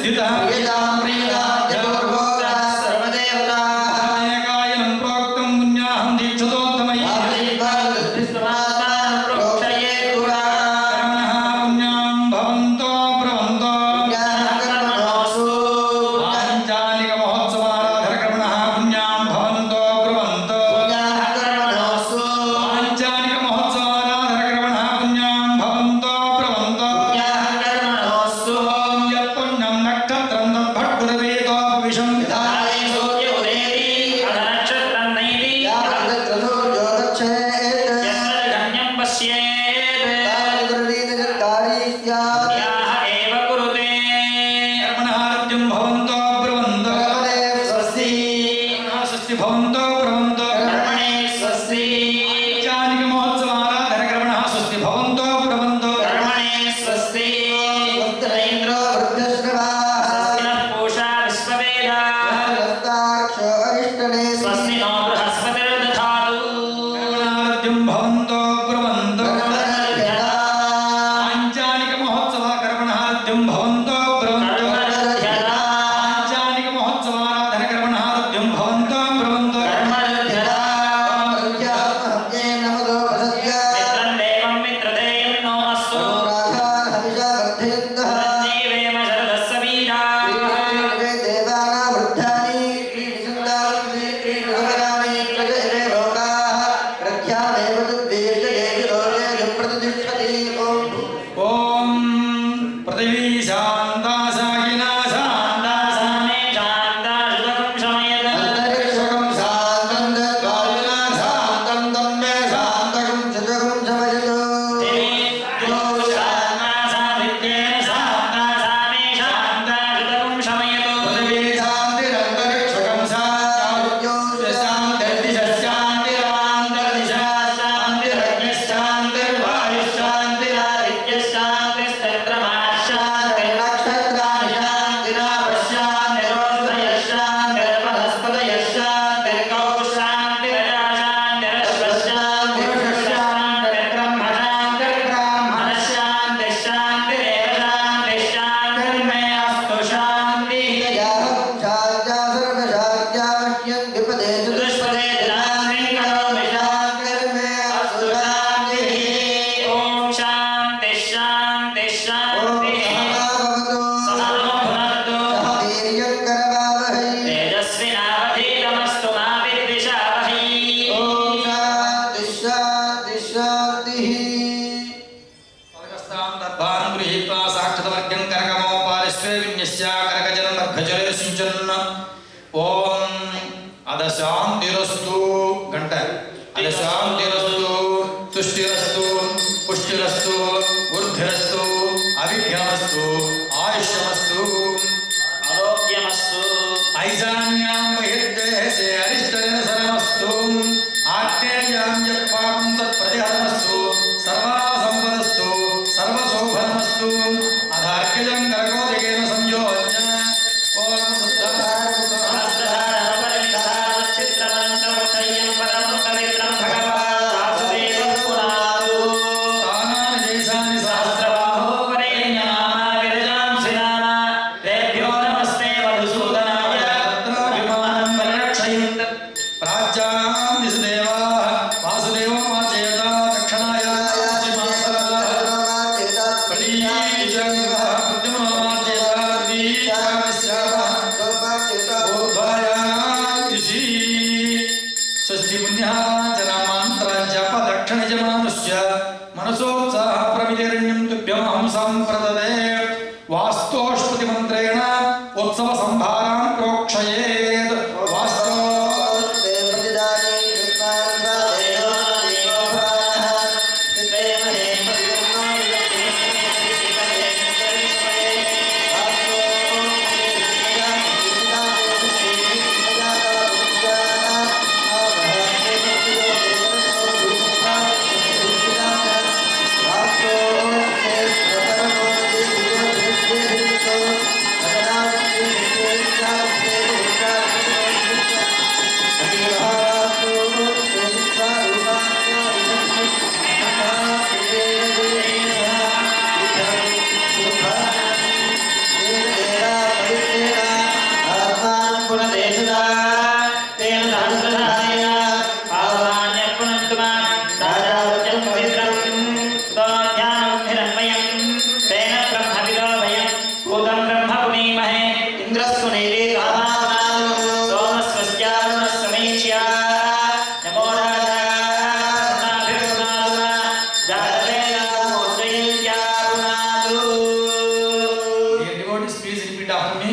स्थितः प्रियतां प्रीताद्यपूर्वोक्ताः सर्वदेवताः अनेकायनं प्रोक्तं पुण्याहं दीक्षितोत्तमैः आशीर्वाददृष्टिस्मात्मानं प्रोक्षये पुरा कर्मणः पुण्यां भवन्तो ब्रवन्तो कर्मणोऽस्तु पाञ्चालिकमहोत्सवाराधनकर्मणः पुण्यां भवन्तो ब्रवन्तो कर्मणोऽस्तु पाञ्चालिकमहोत्सवाराधनकर्मणः पुण्यां भवन्तो ब्रवन्तो कर्मणोऽस्तु यत्पुण्यं नक्षत्रं तद्भट्गुरवेदोपविशं तारे सूर्य उदेति अधनक्षत्रं नैति यावदत्रसूर्यो गच्छेत् यत्र गम्यं पश्येत् तादृशरीतिर्कारी स्यात् याः एव कुरुते कर्मणारभ्यं भवन्तो ब्रवन्तो कर्मणे स्वस्ति स्वस्ति भवन्तो ब्रवन्तो कर्मणे स्वस्ति पाञ्चालिकमहोत्सवाराधनकर्मणः स्वस्ति भवन्तो ब्रवन्तो कर्मणे स्वस्ति स्वस्तिरेन्द्रो वृद्धश्रवाः स्वस्ति नः पूषा विश्ववेदाः हस्ताक्षो अरिष्टनेमिः स्वस्ति नो बृहस्पतिर्दधातु कर्मणारभ्यं भवन्तो ब्रवन्तो कर्मणर्घ्यः पाञ्चालिकमहोत्सवकर्मणारभ्यं भवन्तो ब्रवन्तो कर्मणर्घ्यः पाञ्चालिकमहोत्सवाराधनकर्मणारभ्यं भवन्तो ब्रवन्तो कर्मणर्घ्यः कर्मर्घ्यात्महव्ये नमो प्रसद्य मित्रं देवं मित्रदेयं नो अस्तु अनुराधान् हविषा वर्धयन्तः जीवेम शरदस्य वीराः क्रीडे देवानां वृद्धानि क्रीडिसन्दानि क्रीडुभराणि प्रजयते लोकाः रक्ष्यामेव दुर्वीर्यदेवि लोके प्रतिष्ठति ॐ पृथिवी शान्ता साकिना शान्ता सामे शान्ताशुतकं शमयत अन्तरिक्षकं शान्तं दत्त्वादिना शान्तं तन्मे शान्तकं शतकं शमयतु देवेभ्यो शान्ता सामित्येन शान्ता सामे शान्ताशुतकं शमयतु पृथिवी शान्तिरन्तरिक्षकं शान्ता शान्तिर्दिशशान्तिरवान्तर्दिशा नक्षत्राणि शान्तिना याहं शान्त्या सर्वशान्त्या मह्यं विपदे चतुष्पदे शान्तिर्मे अस्तु शान्तिः ॐ सहना भवतु सह वीर्यं करवावहै तेजस्विनावधीतमस्तु मा विद्विषावहै ॐ शान्तिः शान्तिः शान्तिः पदकस्तां दर्भान् गृहीत्वा साक्षतवर्ग्यं करकमो पार्श्वे विन्यस्य करकजलं दर्भजले सिञ्चन् ॐ अदशान्तिरस्तु घण्ट अदशान्तिरस्तु तुष्टिरस्तु पुष्टिरस्तु वृद्धिरस्तु अभिज्ञमस्तु आयुष्यमस्तु आरोग्यमस्तु ऐशान्यां बहिर्देशे अरिष्टनिरसनमस्तु आग्नेयां यत्पापं तत्प्रतिहतमस्तु सर्वासम्पदस्तु सर्वशोभनमस्तु अधार्क्यजं करकोदकेन संयोज्य ॐ सहस्रधारपरिमितावच्चित्रमन्तमुत्तय्यं परमं पवित्रं भगवान् वासुदेवः पुनातु तानानि सहस्रबाहो वरेण्यनामा विरजांसि नामा तेभ्यो नमस्ते मधुसूदनाय तत्राभिमानं परिरक्षयन् प्राच्यां दिशदेवाः वासुदेवं वाचयत दक्षिणाय स्वस्ति पुण्यः जनामान्तराज्यपदक्षिणजमानुष्य मनसोत्साह प्रविजरण्यं तुभ्यमहं सम्प्रददे वास्तोष्पतिमन्त्रेण उत्सवसम्भारान् प्रोक्षयेत् वास्तो Thank you. Suniti सहनावनादु सोमस्वस्यारुणस्समीक्ष्य NaMo नाभिर्गुणादुना जातवेदामुद्रयित्यारुणादु. Dear devotees, please repeat after me.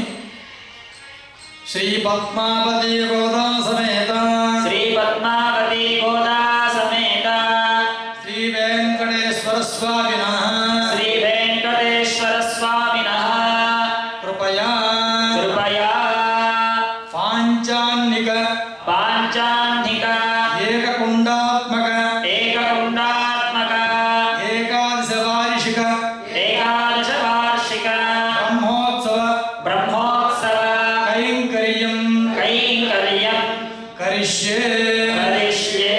Shri Padmavati Goda Sameta Shri Padmavati गोदा समेत Shri Venkateswara Swaminah Shri Venkateshwara स्वामिनः Krupaya कृपया Panchanika पाञ्चाह्निक Ekakundatmaka एककुण्डात्मक Ekadishavarishika एकादशवार्षिक Brahmotsava Brahmotsav Kainkaryam कैङ्कर्यं Karishye. करिष्ये.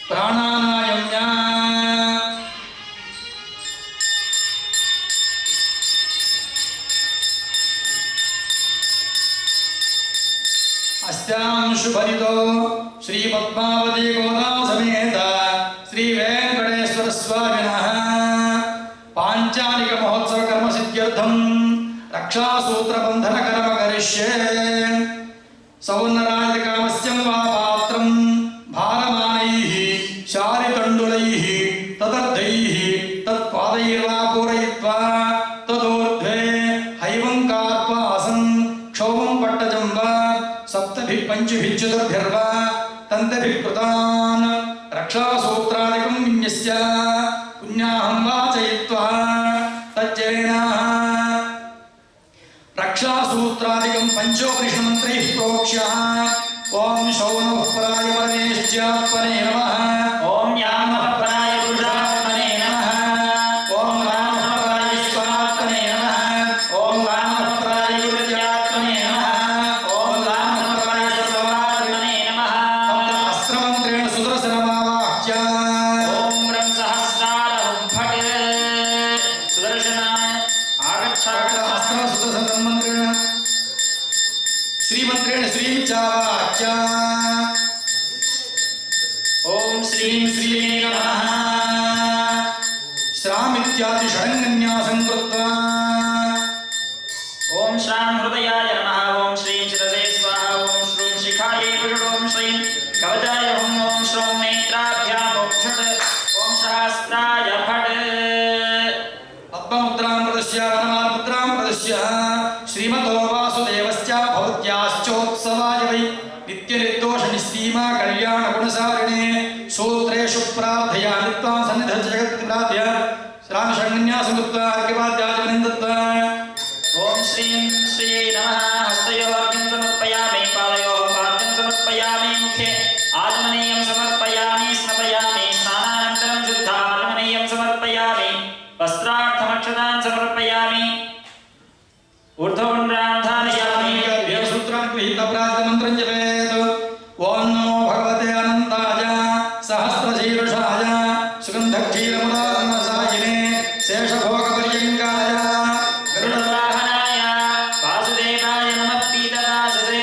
Prananayamya Astyam Shubharito Shri Padmavati Goda Sameta Shri Venkateswara Swaminah Panchanika Mahotsava Karma Siddhyartham Raksha Sutra Bandhana Karma Karishye Saunarajakamasya Vapatram Bharamanaihi Sharitandulaihi Tadardhaihi Tatpadairva Purayitva Tadordhve Haivam Karpasam Kshovam Pattajamba Saptabhi Panchibhi Chaturbhirva Tantebhi Krutan Raksha Sutradikam Vinyasya Punyaham Vachayitva Tajjena Raksha Sutradikam Panchoprisha Mantraiः Prokshya Om Shaunapraయ Parameshjyatmane Namaha ॐ यामपराय पुरुषात्मने नमः. Om Ramapraయ Swaत्मने Namaha ॐ वामपराय गुरुत्यात्मने नमः. ॐ वामपराय सर्वात्मने नमः. Astramantrena Sudarshanamavahya ॐ ब्रह्म सहस्रारं फट् सुदर्शनाय आगच्छ. Astra Sudarshanamavahya Srimantrena Srimichavahya ॐ श्रीं श्रीं नमः. Shramityadi Shadanganyasam Krutva ॐ श्रां हृदयाय नमः. ॐ श्रीं शिरसे स्वाहा. ॐ श्रूं शिखायै पुषट्. ॐ श्रीं कवचाय हुं. ॐ श्रूं नेत्राभ्यां मोक्षट्. ॐ सहस्राय फट्. Padmamudraಂ Pradasya Vanamamudraం Pradasya Srimato Vasudevasya Bhavatyaschotsavaya Vai Nityanirdoša Nistima Kalyana Gunasarine Sutreshu Pradhaya Nitvam Sannidhya Jagati Pradhya Srami Shanganyasam Gupta Arkipadyajavanindata ॐ श्रीं श्रीयै नमः. हस्तयोः अर्घ्यं समर्पयामि. पादयोः पाद्यं समर्पयामि. मुखे आत्मनेयं समर्पयामि. स्नपयामि. स्नानानन्तरं शुद्धात्मनेयं समर्पयामि. वस्त्रार्थमक्षतान् समर्पयामि. ऊर्ध्वपुण्ड्रान् धारयामि. सूत्रान् गृहीत प्रार्थमन्त्रं जपेत् ॐ नमो भगवते अनन्ताय सहस्रशीर्षाय सुगन्धक्षीरमुदारसायिने शेषभोगपर्यङ्काय गरुडवाहनाय वासुदेवाय नमः. पीतवाससे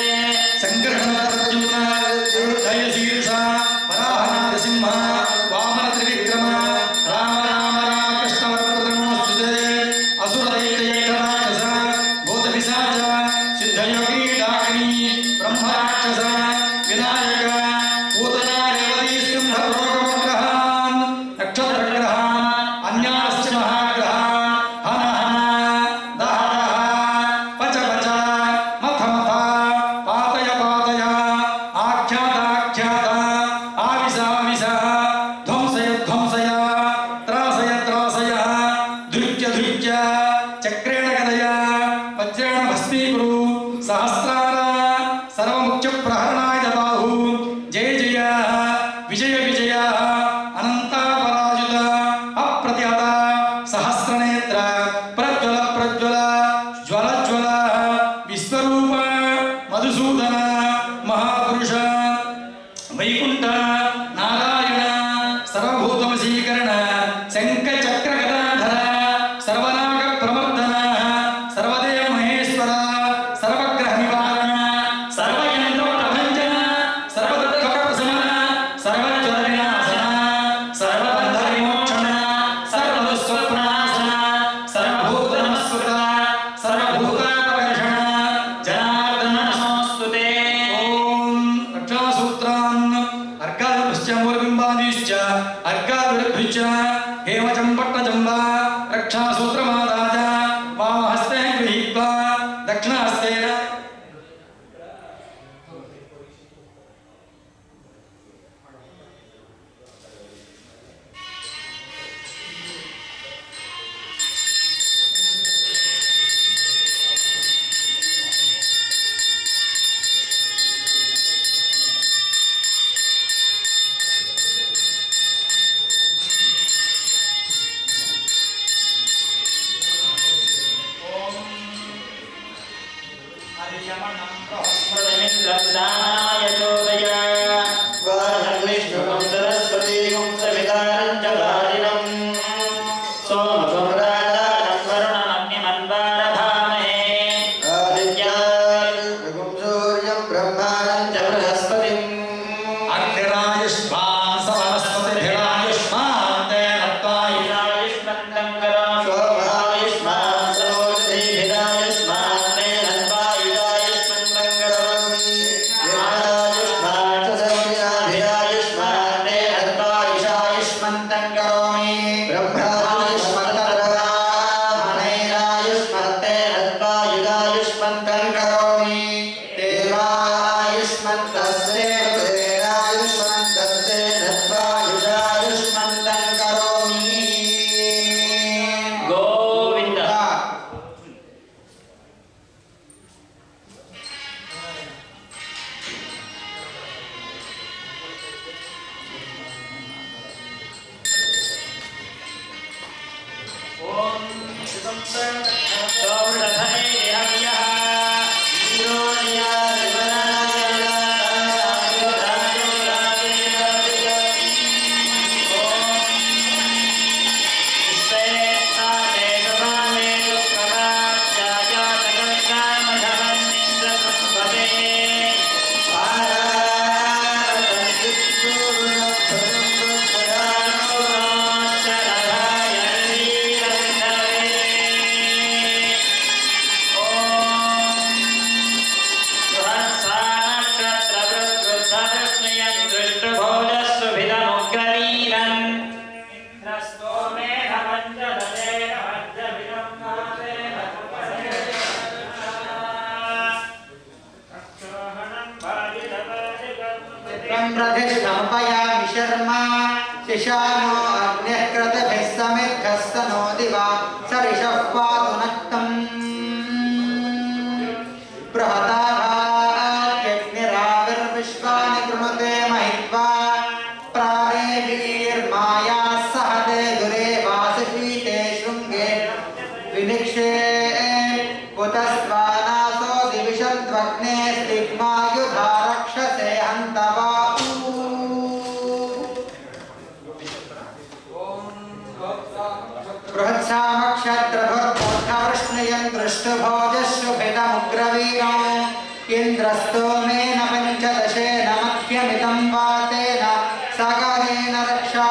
संकर्षणशीर्षा वराहनारसिंह वामनत्रिविक्रम राम राम राम कृष्णवरप्रथमोऽस्तुते असुरदैत्ययक्षराक्षस भूतपिशाच सिद्धयोगीडाकिनी ब्रह्मराक्षस विनायक पूतना रेवती स्कन्धपुरोगमग्रहान् नक्षत्रग्रहान् अन्याश्च महाग्रहान् हन हन दह दह पच पच मथ मथ पातय पातय आख्यात आख्यात आविश आविश ध्वंसय ध्वंसय त्रासय त्रासय धृत्य धृत्य चक्रेण गदया वज्रेण भस्मीकुरु सहस्रार सर्वमुख्यप्रहरणाय बाहु जय जय विजय विजय अनन्तापराजित अप्रतिहत सहस्रनेत्र प्रज्वल प्रज्वल ज्वल ज्वल विश्वरूप मधुसूदन महापुरुष वैकुंठ नारायण सर्वभूतवशीकरण शङ्खचक्रगदाधर सर्वनाग प्रवर्धन सर्वदेव महेश्वर सर्वग्रह निवारण सर्वयंत्र प्रभंजन सर्वदुःख प्रशमन सर्वज्वर विनाशन अर्घाभिर्भुच्य हेमचम्पट्टचम्बा रक्षासूत्रमादाय वामहस्ते गृहीत्वा दक्षिणहस्तेन प्रतिष्ठम्पयामि शर्मा शिशानो अग्निः क्रतभिः समिद्धस्तनो दिवा सरिषः पातु नक्तम् बृहदाघात्यग्निराविर्विश्वानि कृणुते महित्वा प्राणेभिर्मायाः सहते दुरे वासुशीते शृङ्गे विनिक्षे कुतस्त्वानासो दिविषद्वग्ने स्तिग्मायुधा रक्षसे हन्तवा बृहत्सामक्षत्रभर्मोद्धवृष्णयन् दृष्टभोजशुभितमुग्रवीरम् इन्द्रस्तोमेन पञ्चदशेन मध्यमिदं वातेन सगरेण रक्षा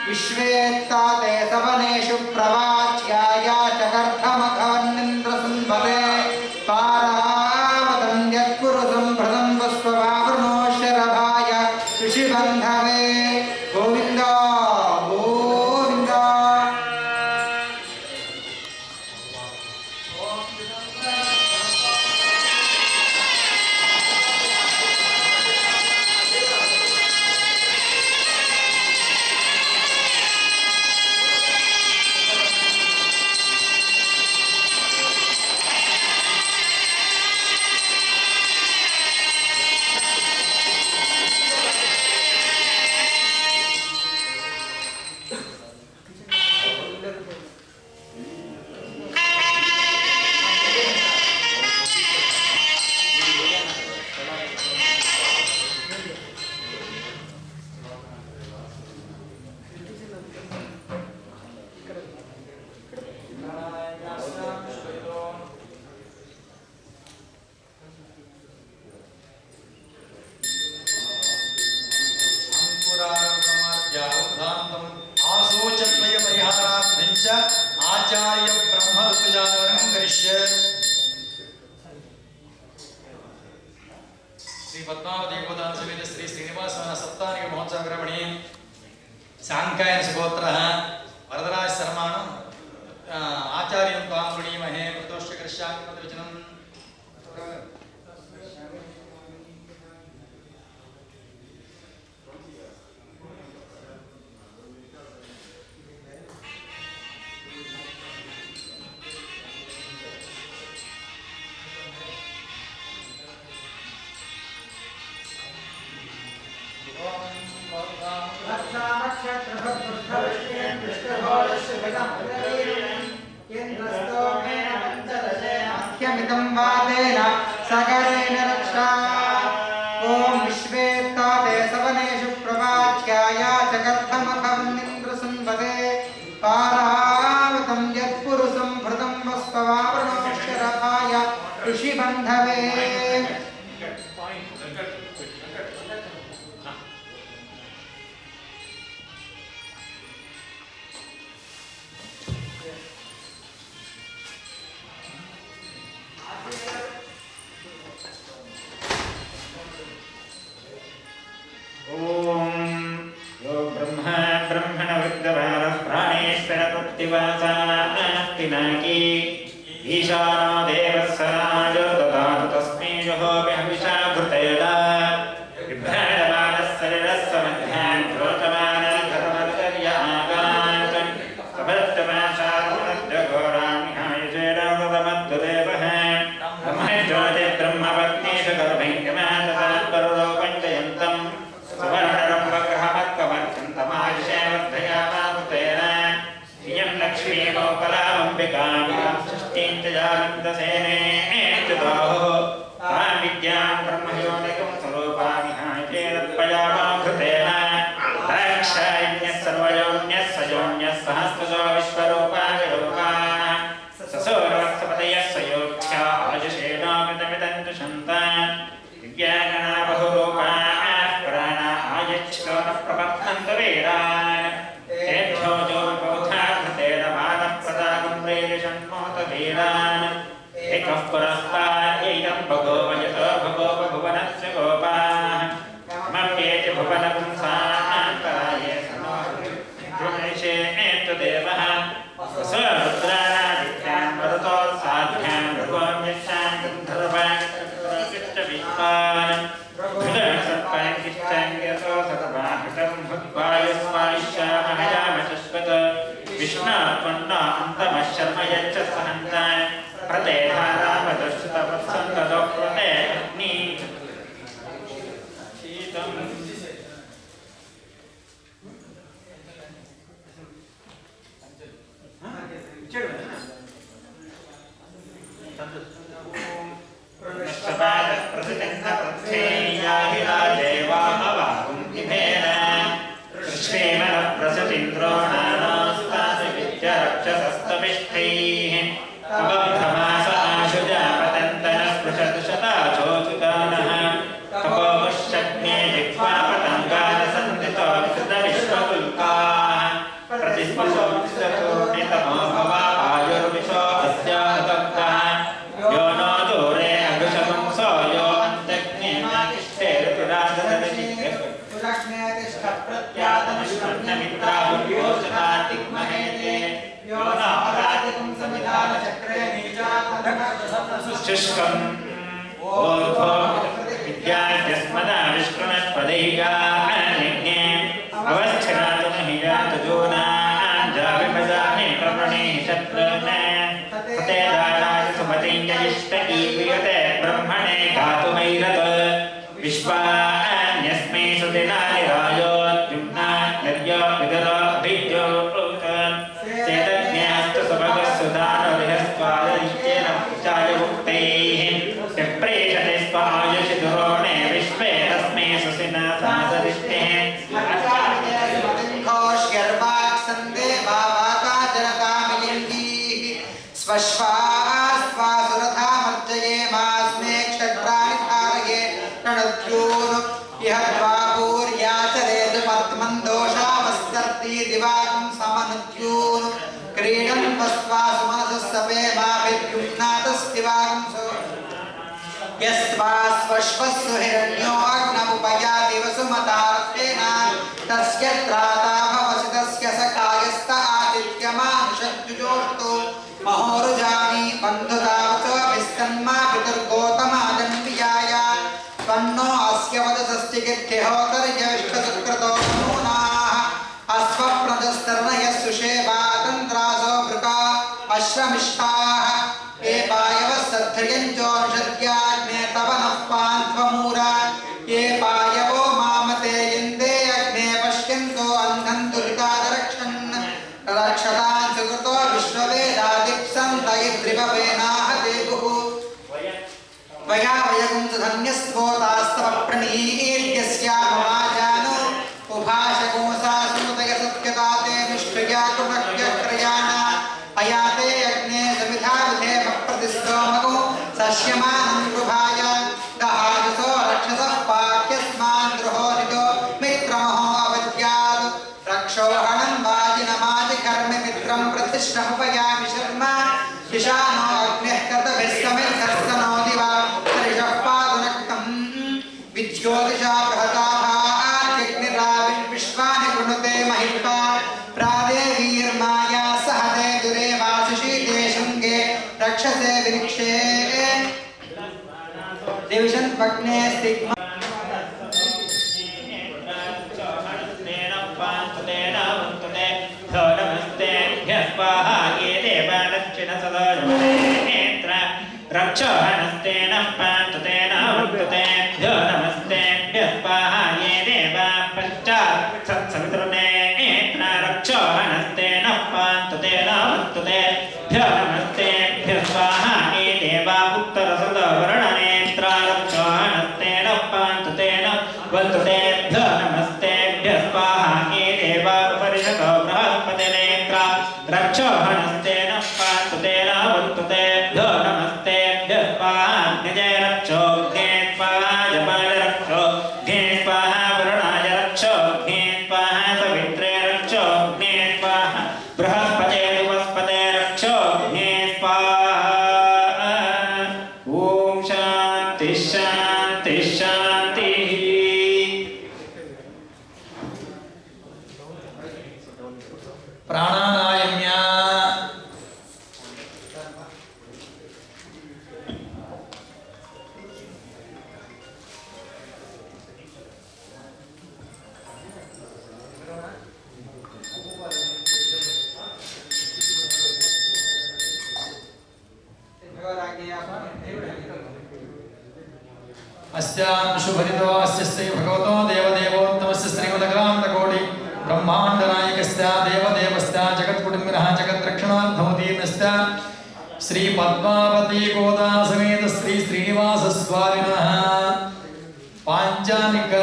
विश्वेत्ताते सवनेषु प्रवाच्याया चकर्धमघवन्निन्द्रसंभवे पारावतं यत्पुरुषं भृतं पुष्पवावृणो शरभाय ऋषिबन्धवे गोविन्द गोविन्द आचार्य ब्रह्म ऋतुजागरणं करिष्ये। श्री पद्मावती गोदान समेत श्री श्रीनिवास सप्ताह महोत्सव ग्रहणे शाङ्कायन सुगोत्रः वरदराज शर्माणं आचार्यं त्वां गुणीमहे प्रतोष्य करिष्यामि पदवचनं ह्यमिदं वादेन सगरेण रक्षा ॐ विश्वेत्तादे सवनेषु प्रवाच्याय जगद्धमखवन्निन्द्रसंवदे पारावतं यत्पुरुषं भृतं वस्पवावरणोक्षरथाय ऋषिबन्धवे ईशानो देवस्सराजो ददातु तस्मै जुहोमि हविषा घृतेन बिभ्राणमानस्सरिरस्य मध्यां प्रोचमानधर्मचर्यागात् समर्थमाशारुणद्यघोरामिहायचेरामदमद्दुदेवः ब्रह्मज्योतिर्ब्रह्मपत्नीषु गर्भैक्यमानतत्पररूपं जयन्तं सुवर्णरम्भग्रहमत्कमर्चन्तमायुषेवर्धयामाकृतेन श्रियं लक्ष्मीगोपलामम्बिकां ष्टिञ्चजानन्दसेनेच्युताः तां विद्यां ब्रह्मयोनिकं स्वरूपामिहायचेरत्पयामाकृतेन दाक्षायण्यः सर्वयोन्यः सयोन्यः सहस्रजो विश्वरूपा विरूपाः ससोरवत्सपतयः सयोख्या आयुषेणामितमिदं च शन्तान् दिव्यागणा बहुरूपाः प्राणा आयच्छतो न प्रपत्नन्तु वीरान् तेभ्यो जो विबोधा कृतेन मानः प्रदागं प्रेरिषण्मोतधीरान् एकः पुरस्ताद्यैनं भगोपयतो भगोपभुवनस्य गोपाः मम्येति भुवनपुंसान्तराये सनोषे देवः स्वरुद्रादित्यान् वरुतोत्साध्यान् भगवान्यश्चान् गन्धर्वान् सर्पान्किष्टाङ्ग्यतो सर्वाहृतं भुग्वायुस्वायुष्यामहयामशश्वत विष्णात्मन्ना अन्तमशर्म यच्च सहन्तान् प्रतेधारामदश्रुतवत्सन्ततो प्रते अग्नि शीतम् शुष्कम् विद्याद्यस्मदा विष्णुनस्पदैगान्यज्ञे अवस्थिरातु न हि जातु जूनान् जाविभजानि प्रवृणेः शत्रुन् तते दाराय सुमतिं यजिष्ट ईक्रियते ब्रह्मणे घातुमैरत् विश्वान्यस्मै सुदिनानि रायोद्युम्नान्यर्यो विदरो अभिज्यो सेतज्ञास्तु सुभगः सुदानविहस्त्वादित्येन चायमुक्तैः प्रेषते स्वायुषि दुरोणे विश्वे तस्मै सुसिना सासरिष्टेः स्वश्वास्वासुरथामर्जयेमास्मे क्षत्राणि धारये रणद्यून् इह द्वापूर्याचरेतु पद्मं दोषावस्तर्ति दिवाकं समनुद्यून् क्रीडन् वस्त्वासु मनसः सवे माभिद्युम्नातस्तिवाकं यस्वास्वश्वस्सु हिरण्यो अग्नमुपयाति वसुमतार्तेन तस्य त्राता भव जुजोषतो महोरुजानि बन्धुतावचो विस्तन्मा पितर्गोतमादन्वियाय तन्नो अस्य वदसस्तिगित्यहोतर्यविष्टसुकृतो नूनाः अश्वप्रजस्तर्णयः सुषेवातन्द्रासो वृका अश्वमिष्टाः ये पायवः सद्धयञ्चोषद्याग्ने तव नः पान्ध्वमूरा ये पायवो मामते यन्ते अग्ने पश्यन्तो अन्धं दुरितादरक्षन् रक्षतान् सुकृतो विश्ववेदादिप्सन्त इद्रिववेनाः देवुः त्वया वयगुंसधन्यस्त्वोतास्तव प्रणीर्यस्यामवाजानो उभाषगुंसा सुमतय सत्यता ते निष्ठया कृतज्ञक्रयाणा अयाते अग्ने समिधा विधेम प्रतिस्तोमको सस्यमानं गृहाय दहाजसो रक्षसः पाक्यस्मान् द्रोहोरितो मित्रमहो अवद्यात् रक्षोहणं वाजिनमाजि कर्म मित्रं प्रतिष्ठमुपयामि शर्मा ईशानो अग्निः कर्तभिः समिद्धस्तनो दिवा हरिषः पादुनक्तं विद्योतिषा बृहताभाग्निराविन् विश्वानि गृणुते महित्वा प्रादेवीर्माया सहदे दुरे वासिषीते शृङ्गे रक्षसे विनिक्षे दिविषन् पग्ने स्तिग्मा रक्षोहनस्तेन पान्तुतेन वर्तते भ्यो नमस्तेभ्यः स्वाहा ये देवा पश्चात् सत्सवितृनेत्र रक्षोहनस्तेन पान्तुतेन वर्तते भ्यो नमस्तेभ्यः स्वाहा ये देवा उत्तरसृतवर्णनेत्र रक्षोहनस्तेन पान्तुतेन वर्तते भ्यो नमस्तेभ्यः स्वाहा ये देवा उपरिषतो बृहस्पतिनेत्र रक्षोहनस्तेन पान्तुतेन वर्तते भ्यो नमस्ते निजय रक्षो घे स्वाहा जपाय रक्षो घे स्वाहा वरुणाय रक्षो घे स्वाहा सवित्रे रक्षो घे स्वाहा बृहस्पते दिवस्पते रक्षो घे स्वाहा ओम शांति शांति शांति प्राणानायम्य अस्यां शुभरितो अस्य श्री भगवतो देवदेवोत्तमस्य श्रीमदग्रान्तकोटि ब्रह्माण्डनायकस्य देवदेवस्य जगत्कुटुम्बिनः जगद्रक्षणार्थमुदीर्णस्य श्री पद्मावती गोदा समेत श्री श्रीनिवासस्वामिनः पाञ्चानिक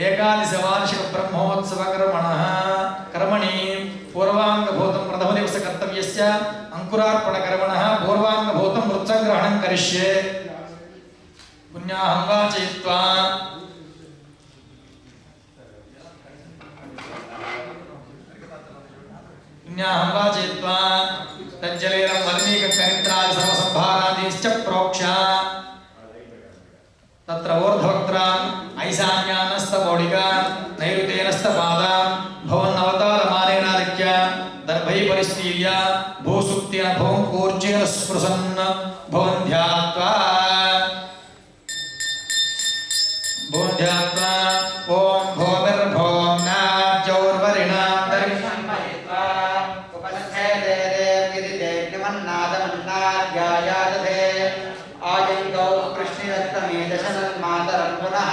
एकादशवार्षिक ब्रह्मोत्सव कर्मणि पूर्वाङ्गभूतं प्रथमदिवसकर्तव्यस्य अंकुरार्पणकर्मणः पूर्वाङ्गभूतं मृत्सङ्ग्रहणं करिष्ये पुण्याहं वाचयित्वा तज्जलेन वर्णीककनित्रादि सर्वसंभारादिश्च प्रोक्ष तत्र ऊर्ध्वक्त्रान् ऐशान्यानस्तमौलिकान् नैऋतेनस्तपादान् भवन्नवतारमानेनालिख्य दर्भैः परिस्तीर्य भूसुप्तेन भवं कूर्जेन स्पृशन् भवन् ध्यात्वा ओम भोमिर्भोम नाज्यौर्वरिणां दर्शनं महित्वा उपस्थे देदेव्यदिदेव्यमन्नादमन्नाद्यायादधे आजङ्गौ कृष्णरत्नमेदशनन्मातरं पुनः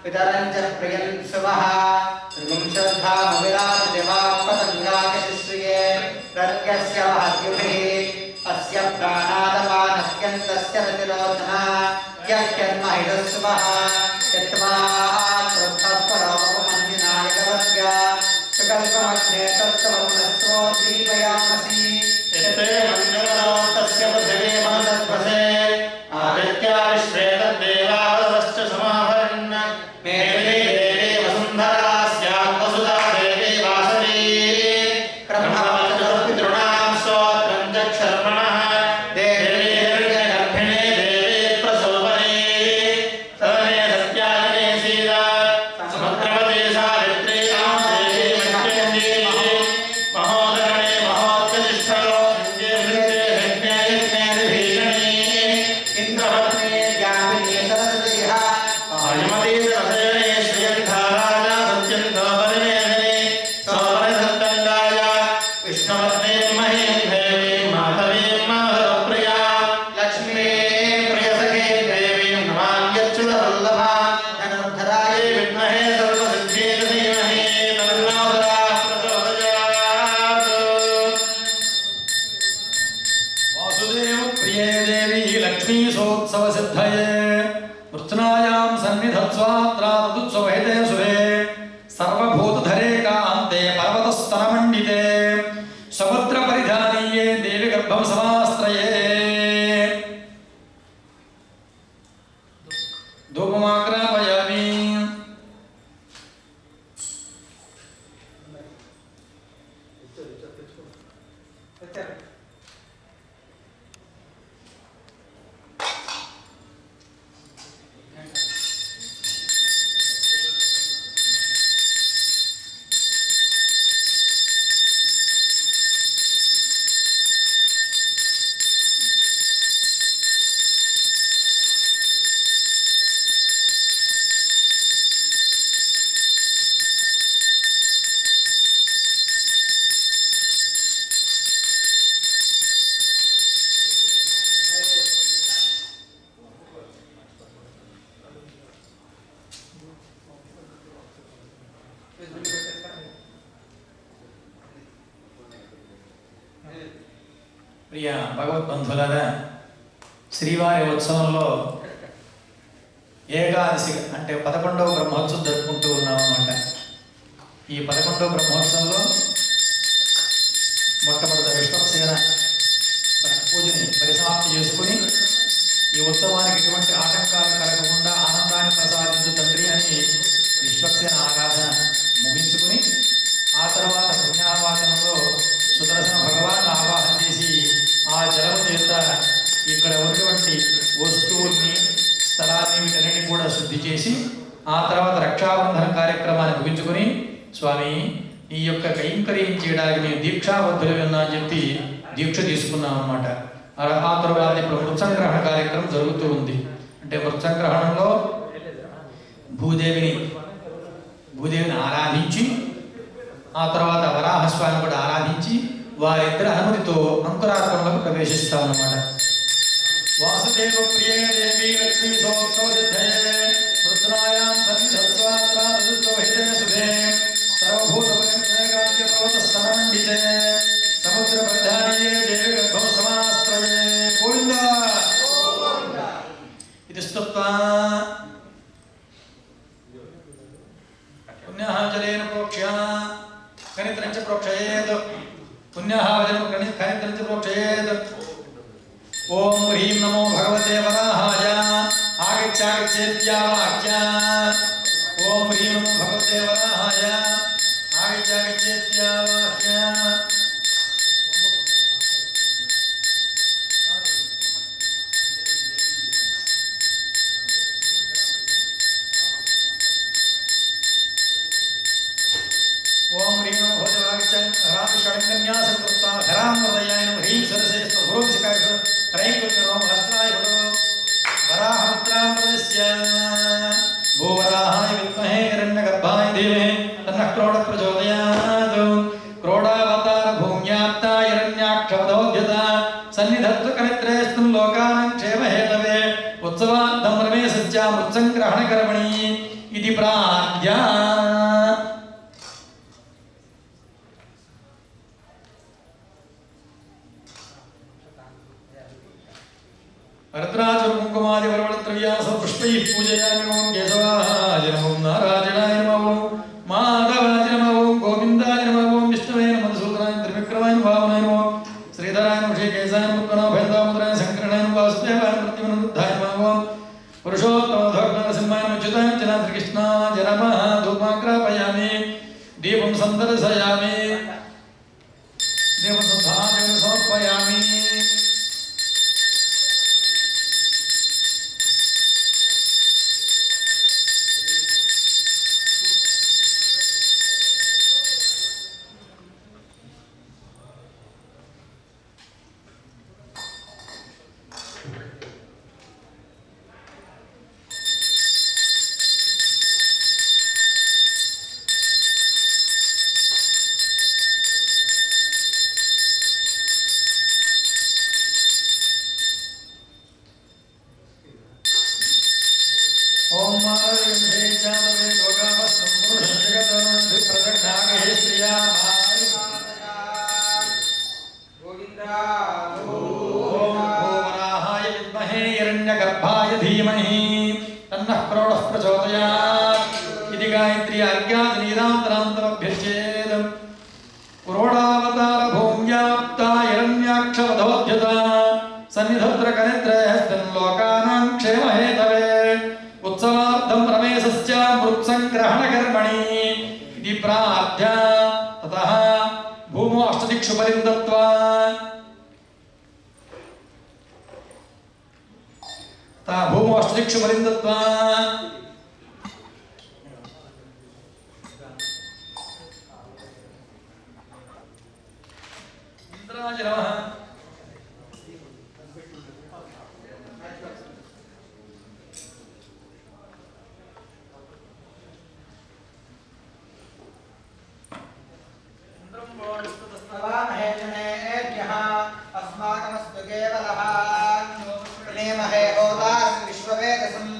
पितरं च प्रियं सुवः त्रिविंशद्धामविराजदिवापतङ्गाकशिश्रिये प्रत्यस्य वहद्युभिः अस्य प्राणादपानत्यन्तस्य रतिरोचना यज्ञन्महिषस्वः यत्त्वात्मरोपमन्दिनायकवर्ग्या सुकल्पमग्ने तत्त्वमनस्वो दीपयामसि यत्ते मन्दिरो तस्य पृथिवी मनदध्वसे आदित्या विश्वे तद्देवावश्च समाभरन् मेदिनी देवी वसुन्धरा स्यात् वसुधा देवी वासवी ब्रह्मवचनपितॄणां स्तोत्रं चक्षर्मणः देवी हिरण्यगर्भिणी देवी प्रसूपनी तमे सत्यागिने सीता समुद्र ప్రియ భగవద్బంధులారా, శ్రీవారి ఉత్సవంలో ఏకాదశి అంటే 11వ బ్రహ్మోత్సవం జరుపుకుంటూ ఉన్నామన్నమాట. ఈ 11వ బ్రహ్మోత్సవంలో మొట్టమొదటి విశ్వక్సేన పూజని పరిసమాప్తి చేసుకుని ఈ ఉత్సవానికి ఎటువంటి ఆటంకాలు కలగకుండా ఆనందాన్ని ప్రసాదించు తండ్రి అని విశ్వక్సేన ఆరాధన ముగించుకుని ఆ తర్వాత పుణ్యావాచనంలో సుదర్శన భగవాన్ ఆవాహన చేసి ఆ జలము చేత ఇక్కడ ఉన్నటువంటి వస్తువుల్ని స్థలాన్ని వీటన్నిటిని కూడా శుద్ధి చేసి ఆ తర్వాత రక్షాబంధన కార్యక్రమాన్ని ముగించుకొని స్వామి ఈ యొక్క కైంకర్యం చేయడానికి మేము దీక్షాబద్ధులు ఉన్నా అని చెప్పి దీక్ష తీసుకున్నాం అన్నమాట. ఆ తర్వాత ఇప్పుడు మృత్సంగ్రహణ కార్యక్రమం జరుగుతూ ఉంది. అంటే మృత్సంగ్రహణంలో భూదేవిని ఆరాధించి ఆ తర్వాత వరాహస్వామిని కూడా ఆరాధించి వారిద్దరి అనుమతితో అంకురార్పణలకు ప్రవేశిస్తామన్నమాట. వాసుదేవ ప్రియే దేవి లక్ష్మీ సోత్సవసిద్ధయే వృత్రాయాం సన్నిధత్వాత్రాదుత్వహితే శుభే సర్వభూతపరిత్రేకాంత్య పర్వతస్తనమండితే సముద్రప్రధానయే దేవి గర్భం సమాశ్రయే గోవింద ఇది స్తుత్వా పుణ్యః జలేన ప్రోక్ష్య కనిత్రం చ ప్రోక్షయేత్ పుణ్యః వజనం కనిత్రం చ ప్రోక్షయేత్. ఓం హ్రీం నమో భగవతే వరాహాయ ఆగచ్చాగచ్చేత్యావాక్య. ఓం హ్రీం నమో భగవతే వరాహాయ ఆగచ్చాగచ్చేత్యావాక్య. ఓం హ్రీం నమో భగవతే వాగచ్చ రామి షణ్కన్యాసం కృత్వా ధరాం హృదయాయ నమః హ్రీం సరసేస్తు భూమిశిఖాయ त्रैकुलम हस्ताय भो वराहमुद्रां प्रदस्य भूवराहाय विद्महे हिरण्यगर्भाय धीमहि तन्नः क्रोडः प्रचोदयात्. क्रोडावतार भूम्याप्ता हिरण्याक्षवदोद्यता सन्निधत्तकनित्रेस्तुं लोकानां क्षेमहेतवे उत्सवार्थं रमेशस्य मृत्सङ्ग्रहणकर्मणि इति प्रार्थ्या. भरद्राज कुंकुमादि वरवलत्रव्यास पुष्पैः पूजयामि. ओं केशवाय नमः, नारायणाय नमः, माधवाय नमः, गोविन्दाय नमः, विष्णवे नमः, मधुसूदनाय त्रिविक्रमाय वामनाय नमः, श्रीधराय नमः, ऋषिकेशाय नमः, उत्पन्नाय दामोदराय शङ्कराय नमः, वासुदेवाय नमः, प्रद्युम्नाय नमः, पुरुषोत्तमधर्मनरसिंहाय नमः, अच्युताय श्रीकृष्णाय नमः. धूपमाग्रापयामि, दीपं सन्दर्शयामि, दीपं समर्पयामि. ओम मानवे जातवे लोकावस्तम पुरुषं जगतं विप्रदक्षागे श्रिया गोविंदा. ओम भूवराहाय विद्महे हिरण्यगर्भाय धीमहि तन्नः क्रोडः प्रचोदयात्. इति गायत्री अर्घ्यादिनीरान्तरान्तमभ्यर्चेत्. क्रोडावतार भूम्याप्ता हिरण्याक्षवधोद्यता सन्निधत्र कनित्रयस्तं लोकानां क्षेमहेतवे उत्सवार्थं रमेशस्य मृत्सङ्ग्रहणकर्मणि इति प्रार्थ्य. ततः भूमौ अष्टदिक्षु परिन्दत्वा ता भूमो अष्टदिक्षु परिन्दत्वा इंद्राय नमः अस्माकमस्तु केवलः प्रणेमहे होतारं विश्ववेदसम्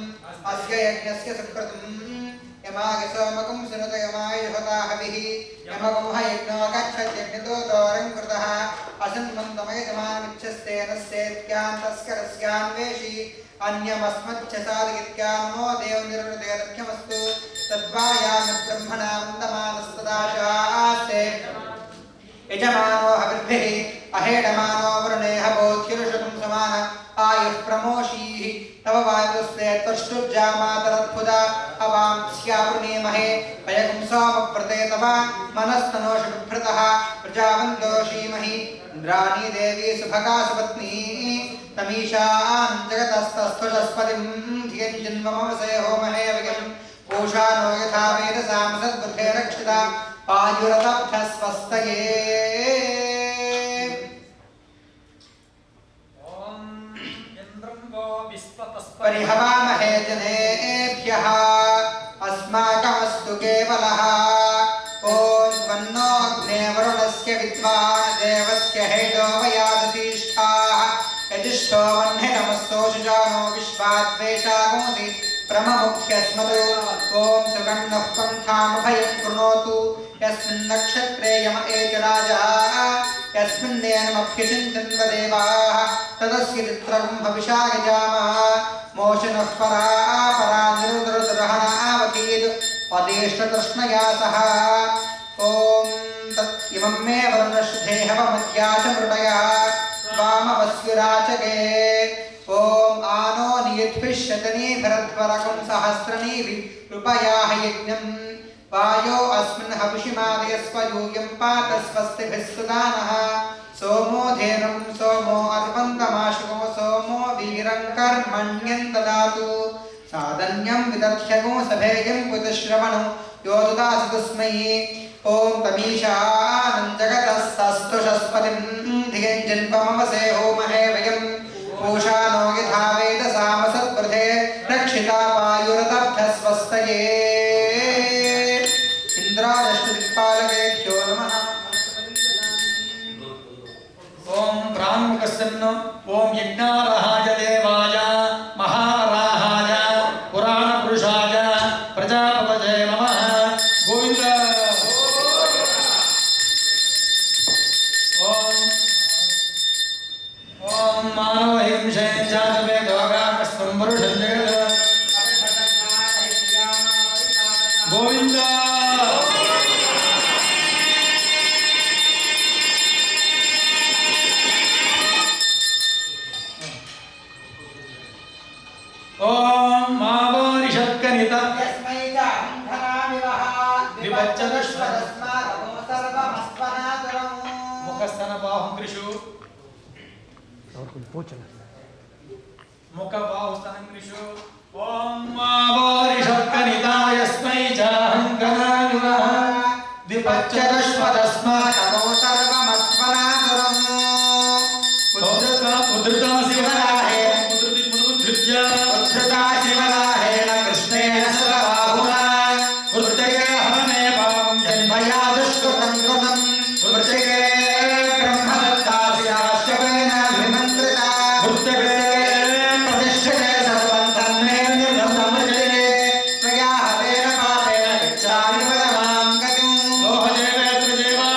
अस्य यज्ञस्य सुकृतम् यमागसोमकं सुनुत यमायुहता हविः यमगं यज्ञो गच्छत्यग्नितो दोरं कृतः असन्मन्तमयजमानमिच्छस्तेन सेत्यान्तस्करस्यान्वेषि अन्यमस्मच्च साधित्यान्नो देवनिर्वृतेरख्यमस्तु तद्वायामि ब्रह्मणा वन्दमानस्तदाशास्ते यजमानो हविर्भिः अहेडमानो वरुणेह बोधिरुषतं समान आयुः प्रमोषीः तव वायुस्ते त्वष्टुर्जामातरत्पुदा अवां स्यावृणीमहे अयगुं सोमव्रते तव मनस्तनोषुभृतः प्रजावन्तोषीमहि इन्द्राणी देवी सुभगा सुपत्नी तमीशां जगतस्तस्थुषस्पतिं धियञ्जन्ममवसे होमहे विगम् पूषानो यथा वेदसां सद्बुद्धे रक्षिता आयुरदभ्यस्वस्तये परिहवामहे जनेभ्यः अस्माकमस्तु केवलः ॐ त्वन्नो अग्ने वरुणस्य विद्वान् देवस्य हेडो वयादतीष्ठाः यजिष्ठो वह्ने नमस्तोषुजानो विश्वाद्वेषागोऽसि प्रममुख्यस्मतु ॐ सुगन्धः पन्थामभयं कृणोतु यस्मिन् नक्षत्रे यम एति राजः यस्मिन्नेनमभ्यचिन्तन्वदेवाः तदस्य चित्रं हविषा यजामः मोशनः परा निरुदरहणावतीद् पदेष्टतृष्णया सह ॐ तत् इमं मे वर्णश्रुधेहवमध्या च मृडयः वामवस्युराचके ॐ आनो नियद्भिश्शतनीभिरध्वरकं सहस्रनीभिः कृपयाः यज्ञम् वायो अस्मिन् हविषिमादयस्व यूयं पात स्वस्तिभिः सुदानः सोमो धेनुं सोमो अर्वन्तमाशुको सोमो वीरं कर्मण्यं ददातु साधन्यं विदध्यगो सभेयं कुतश्रवणो यो ददासि तस्मै ॐ तमीशानं जगतस्तस्तुषस्पतिं धियञ्जन्पमवसे होमहे वयम् पूषानो यथा वेदसामसद्वृधे रक्षिता वायुरदभ्यस्वस्तये इंद्रादष्टदिक्पालकेभ्यो नमः ॐ प्राङ्मुखस्सन्न ॐ यज्ञारहाय देवाय महाराहाय पुराणपुरुषाय प्रजापतये नमः गोविन्द ॐ मानवहिंसेन जातवे दोगाकस्तं पुरुषं जगत् गोविन्द ॐ मावोरिषत्कनित यस्मै च धनामिवः विवच्चदश्वरस्मादो सर्वमस्मनातरम् मुखस्तनबाहुं कृषु मुखबाहुस्तनं कृषु ॐ मावोरिषत्कनिता यस्मै चाहङ्कनामिवः विवच्चदश्वरस्मादो सर्वमस्मनातरम् उद्धृता शिवराहेण उद्धृता शिवराहेण कृष्णेन सर्वबाहुना वृत्तके हरणे पावं जन्मया दुष्कृतं कृतम् वृत्तिके ब्रह्मदत्तास्याश्चवेन विमन्त्रिता वृत्तके प्रतिष्ठते सर्वं तन्मेव निर्गतमृते त्वया हतेन पापेन गच्छामि परमां गतिम् लोहदेवेत्र देवा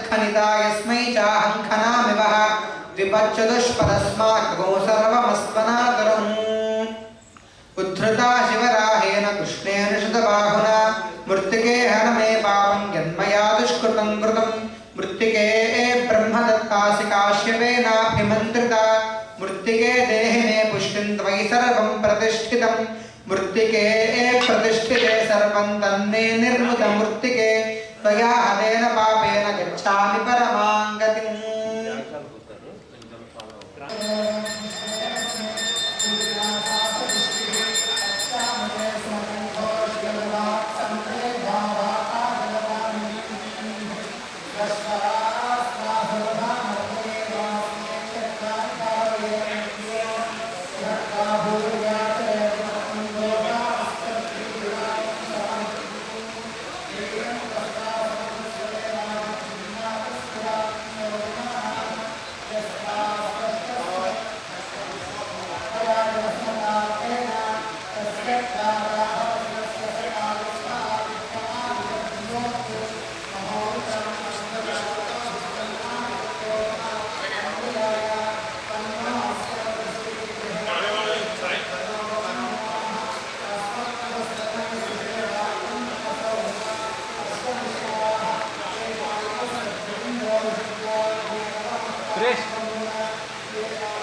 यत्खनिता यस्मै चाहं खनामिवः द्विपच्चतुष्पदस्माकगो सर्वमस्मनातरम् उद्धृता शिवराहेन कृष्णेन शतबाहुना मृत्तिके हर मे पापं यन्मया दुष्कृतं कृतं मृत्तिके ब्रह्मदत्तासि काश्यपेनाभिमन्त्रिता मृत्तिके देहि मे पुष्टिं त्वयि सर्वं प्रतिष्ठितं मृत्तिके प्रतिष्ठिते सर्वं तन्मे निर्मुतं मृत्तिके त्वया हरेण पापेन गच्छामि परमां गतिम्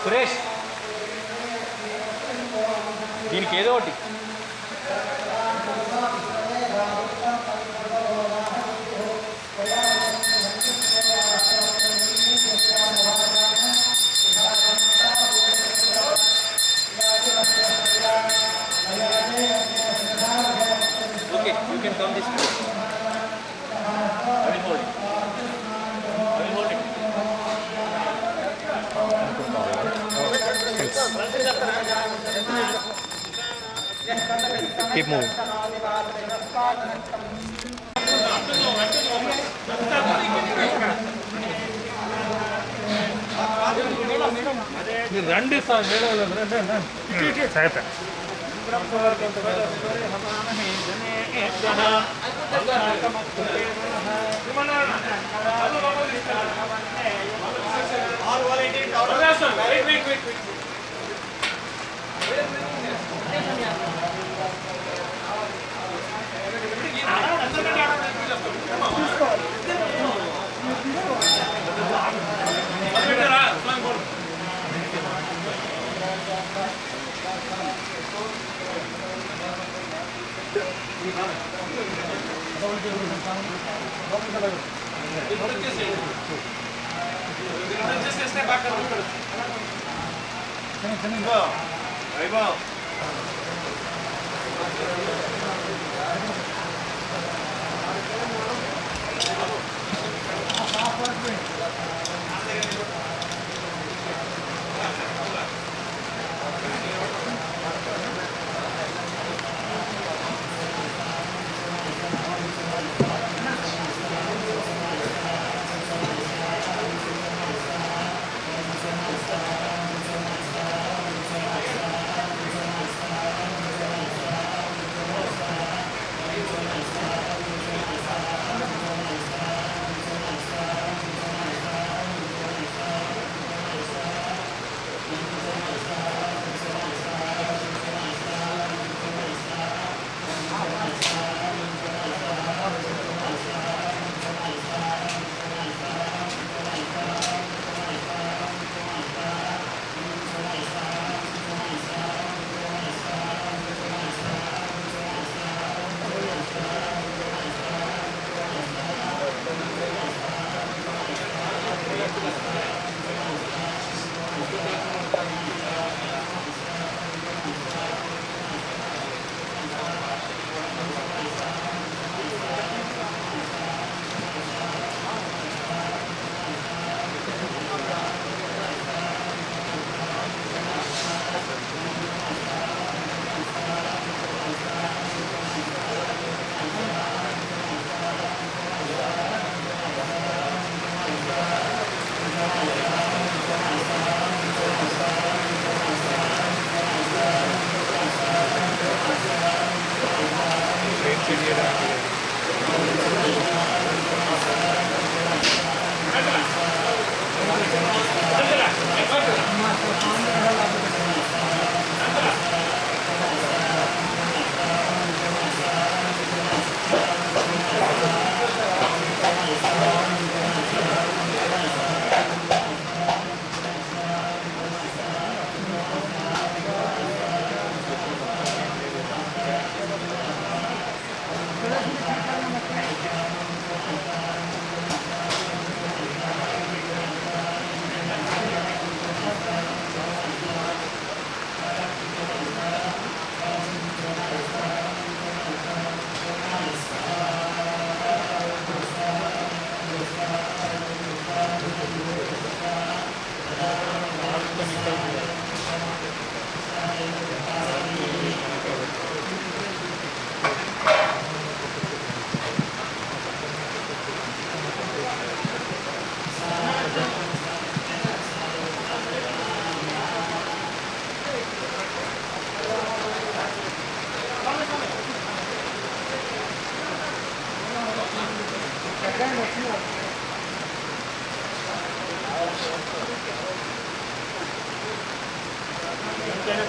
సురేష్ దీనికి ఏదో ఒకటి okay you can come this I will hold Keep moving. రండి సార్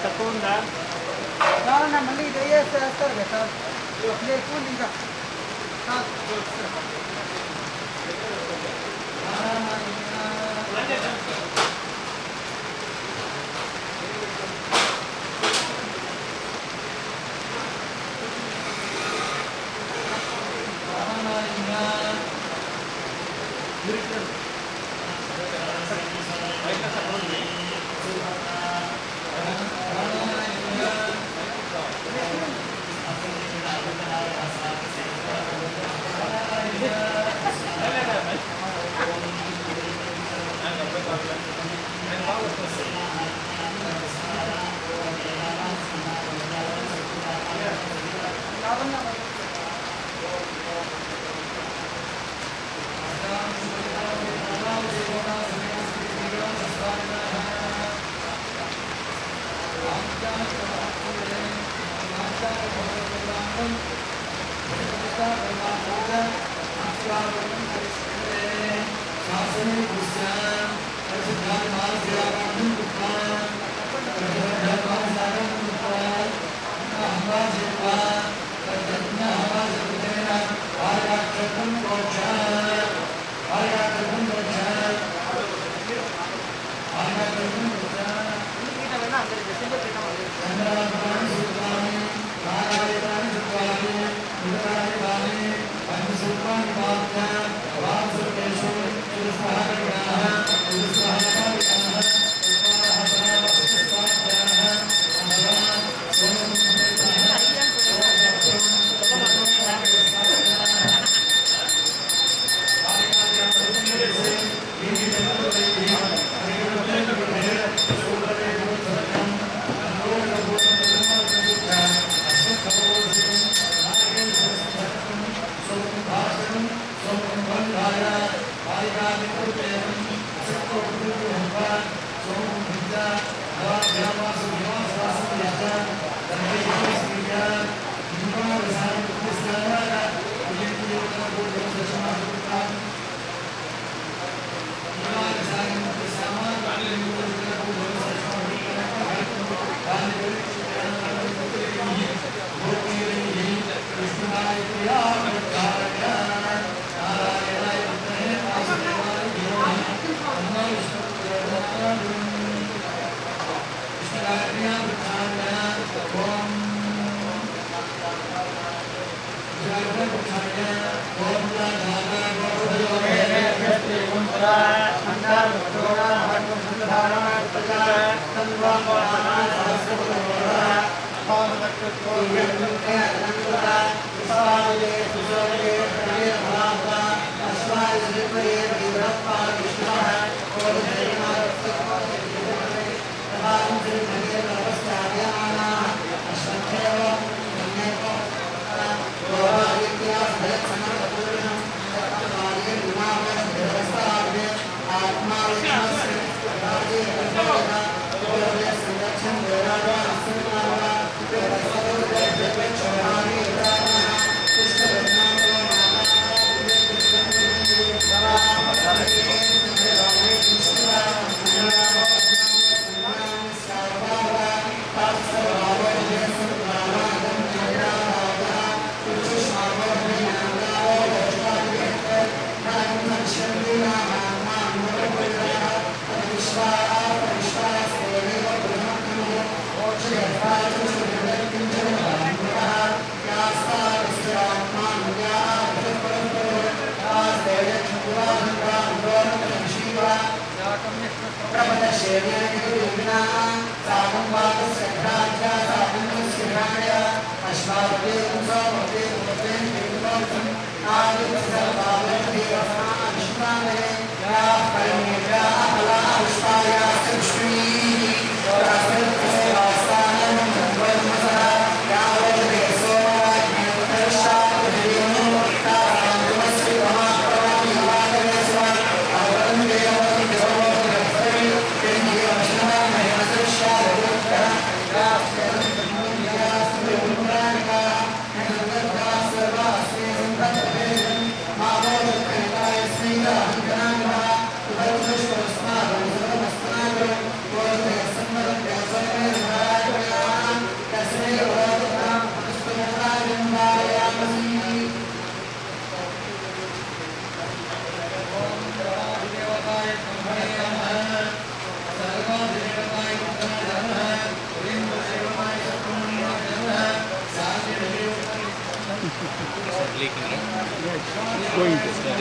తక్కువ ఉందా కావాలన్నా మళ్ళీ ఇది వేస్తారు కదా సార్ ఎక్కువ ఉంది ఇంకా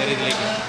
सर इधर लेके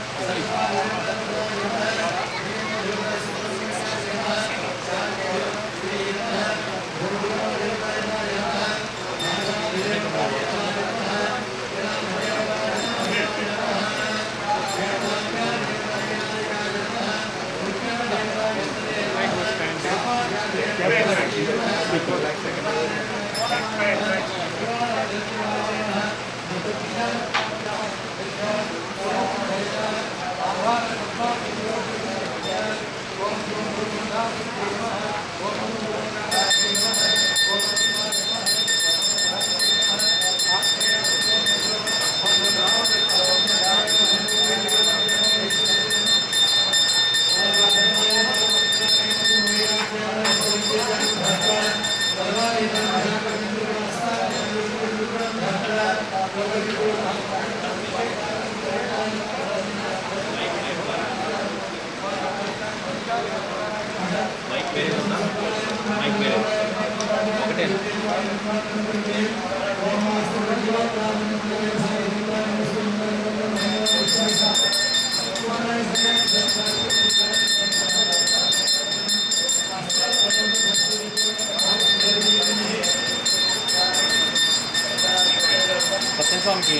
माइक मेरे होना माइक मेरे ఒకటే సత్యం స్వామికి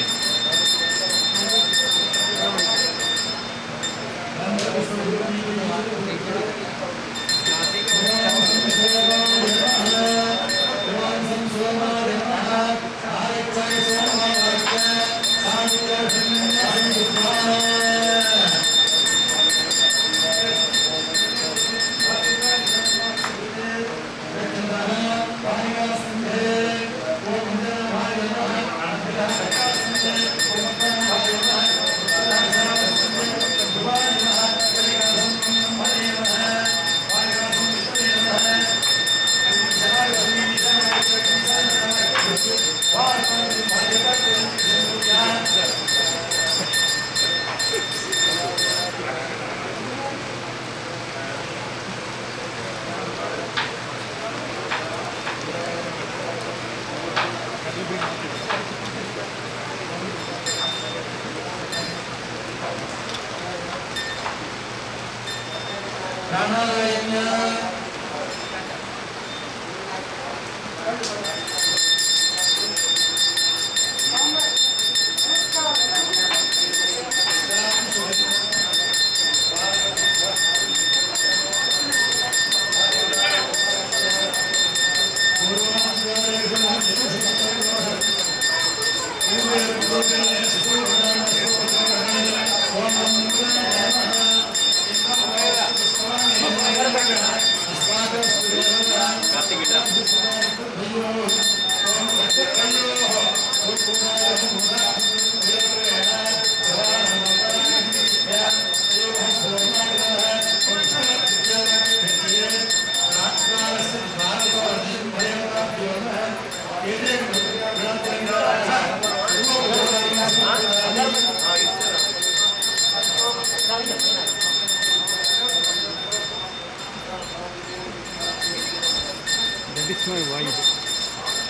That is my wife.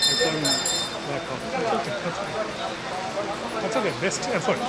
I can't back off. That's okay. Best effort.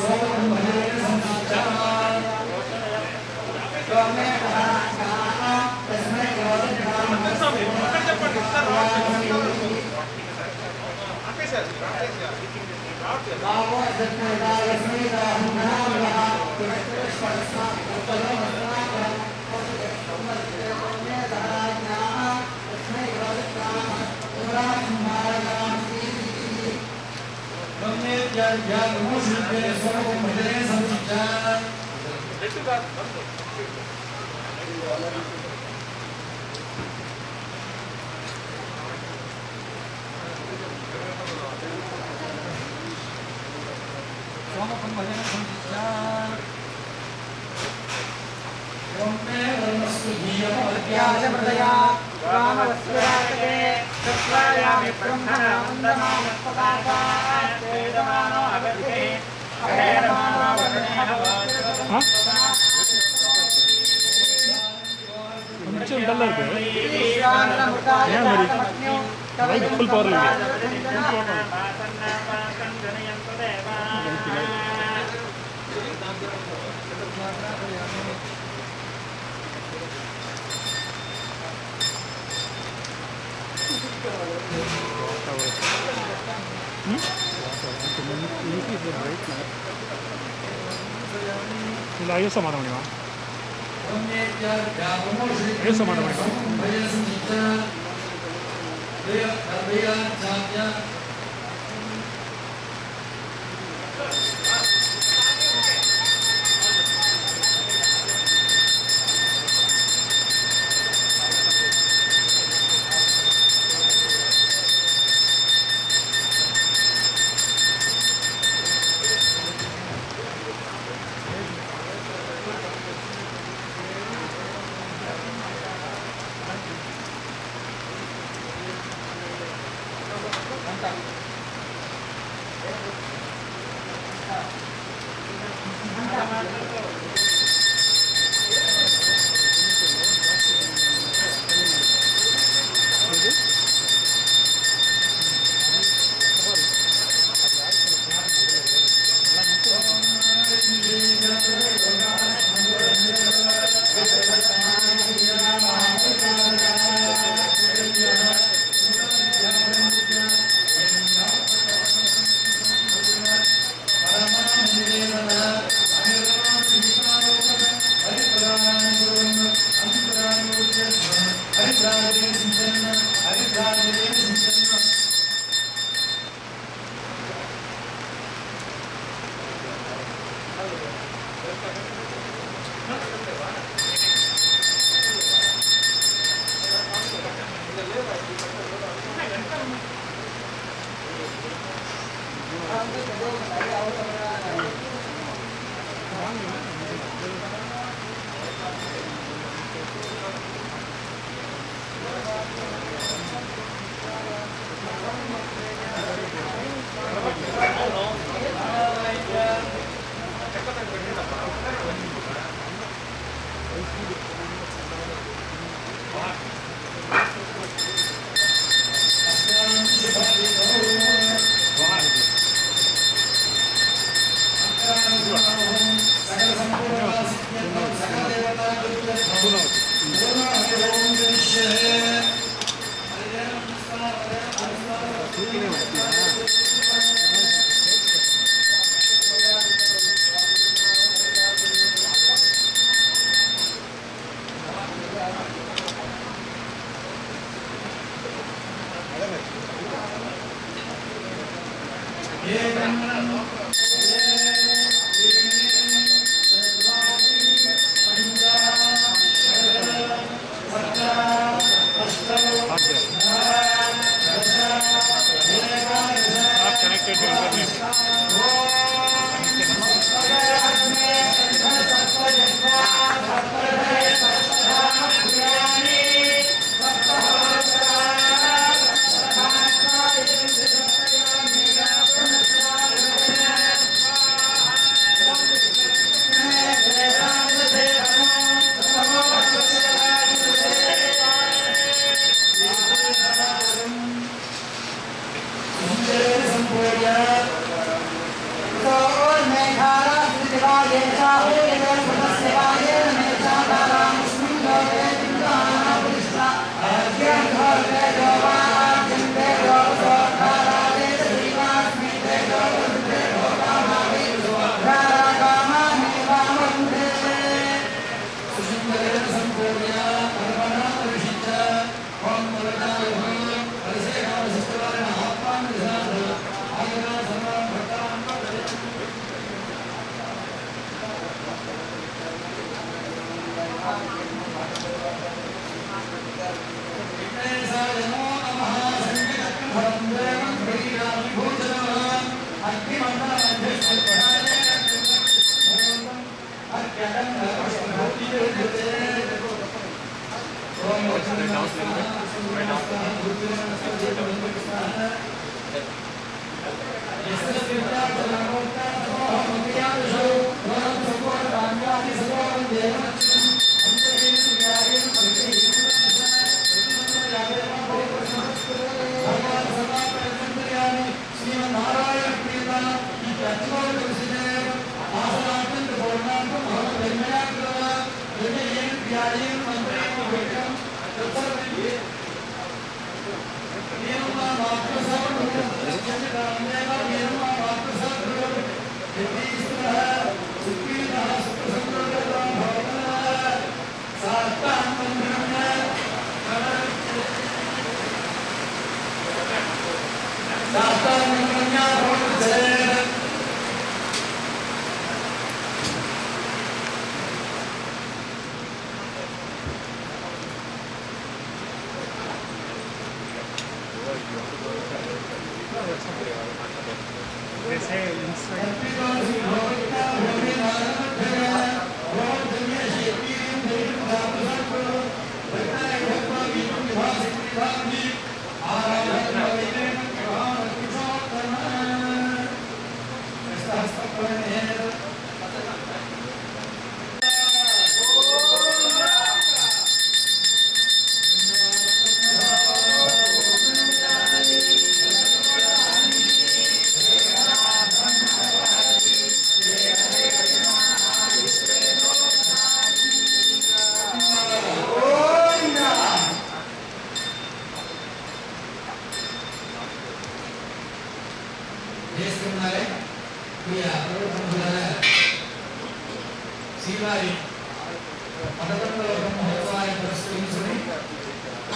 Sohn కొంచెం డల్ అయిపోయి ఏం మరి లైట్ ఫుల్ పవర్ ఉంది ఇలా అయ్యో సమాధానం అయ్యో సమాధానం Thank you. They say inside.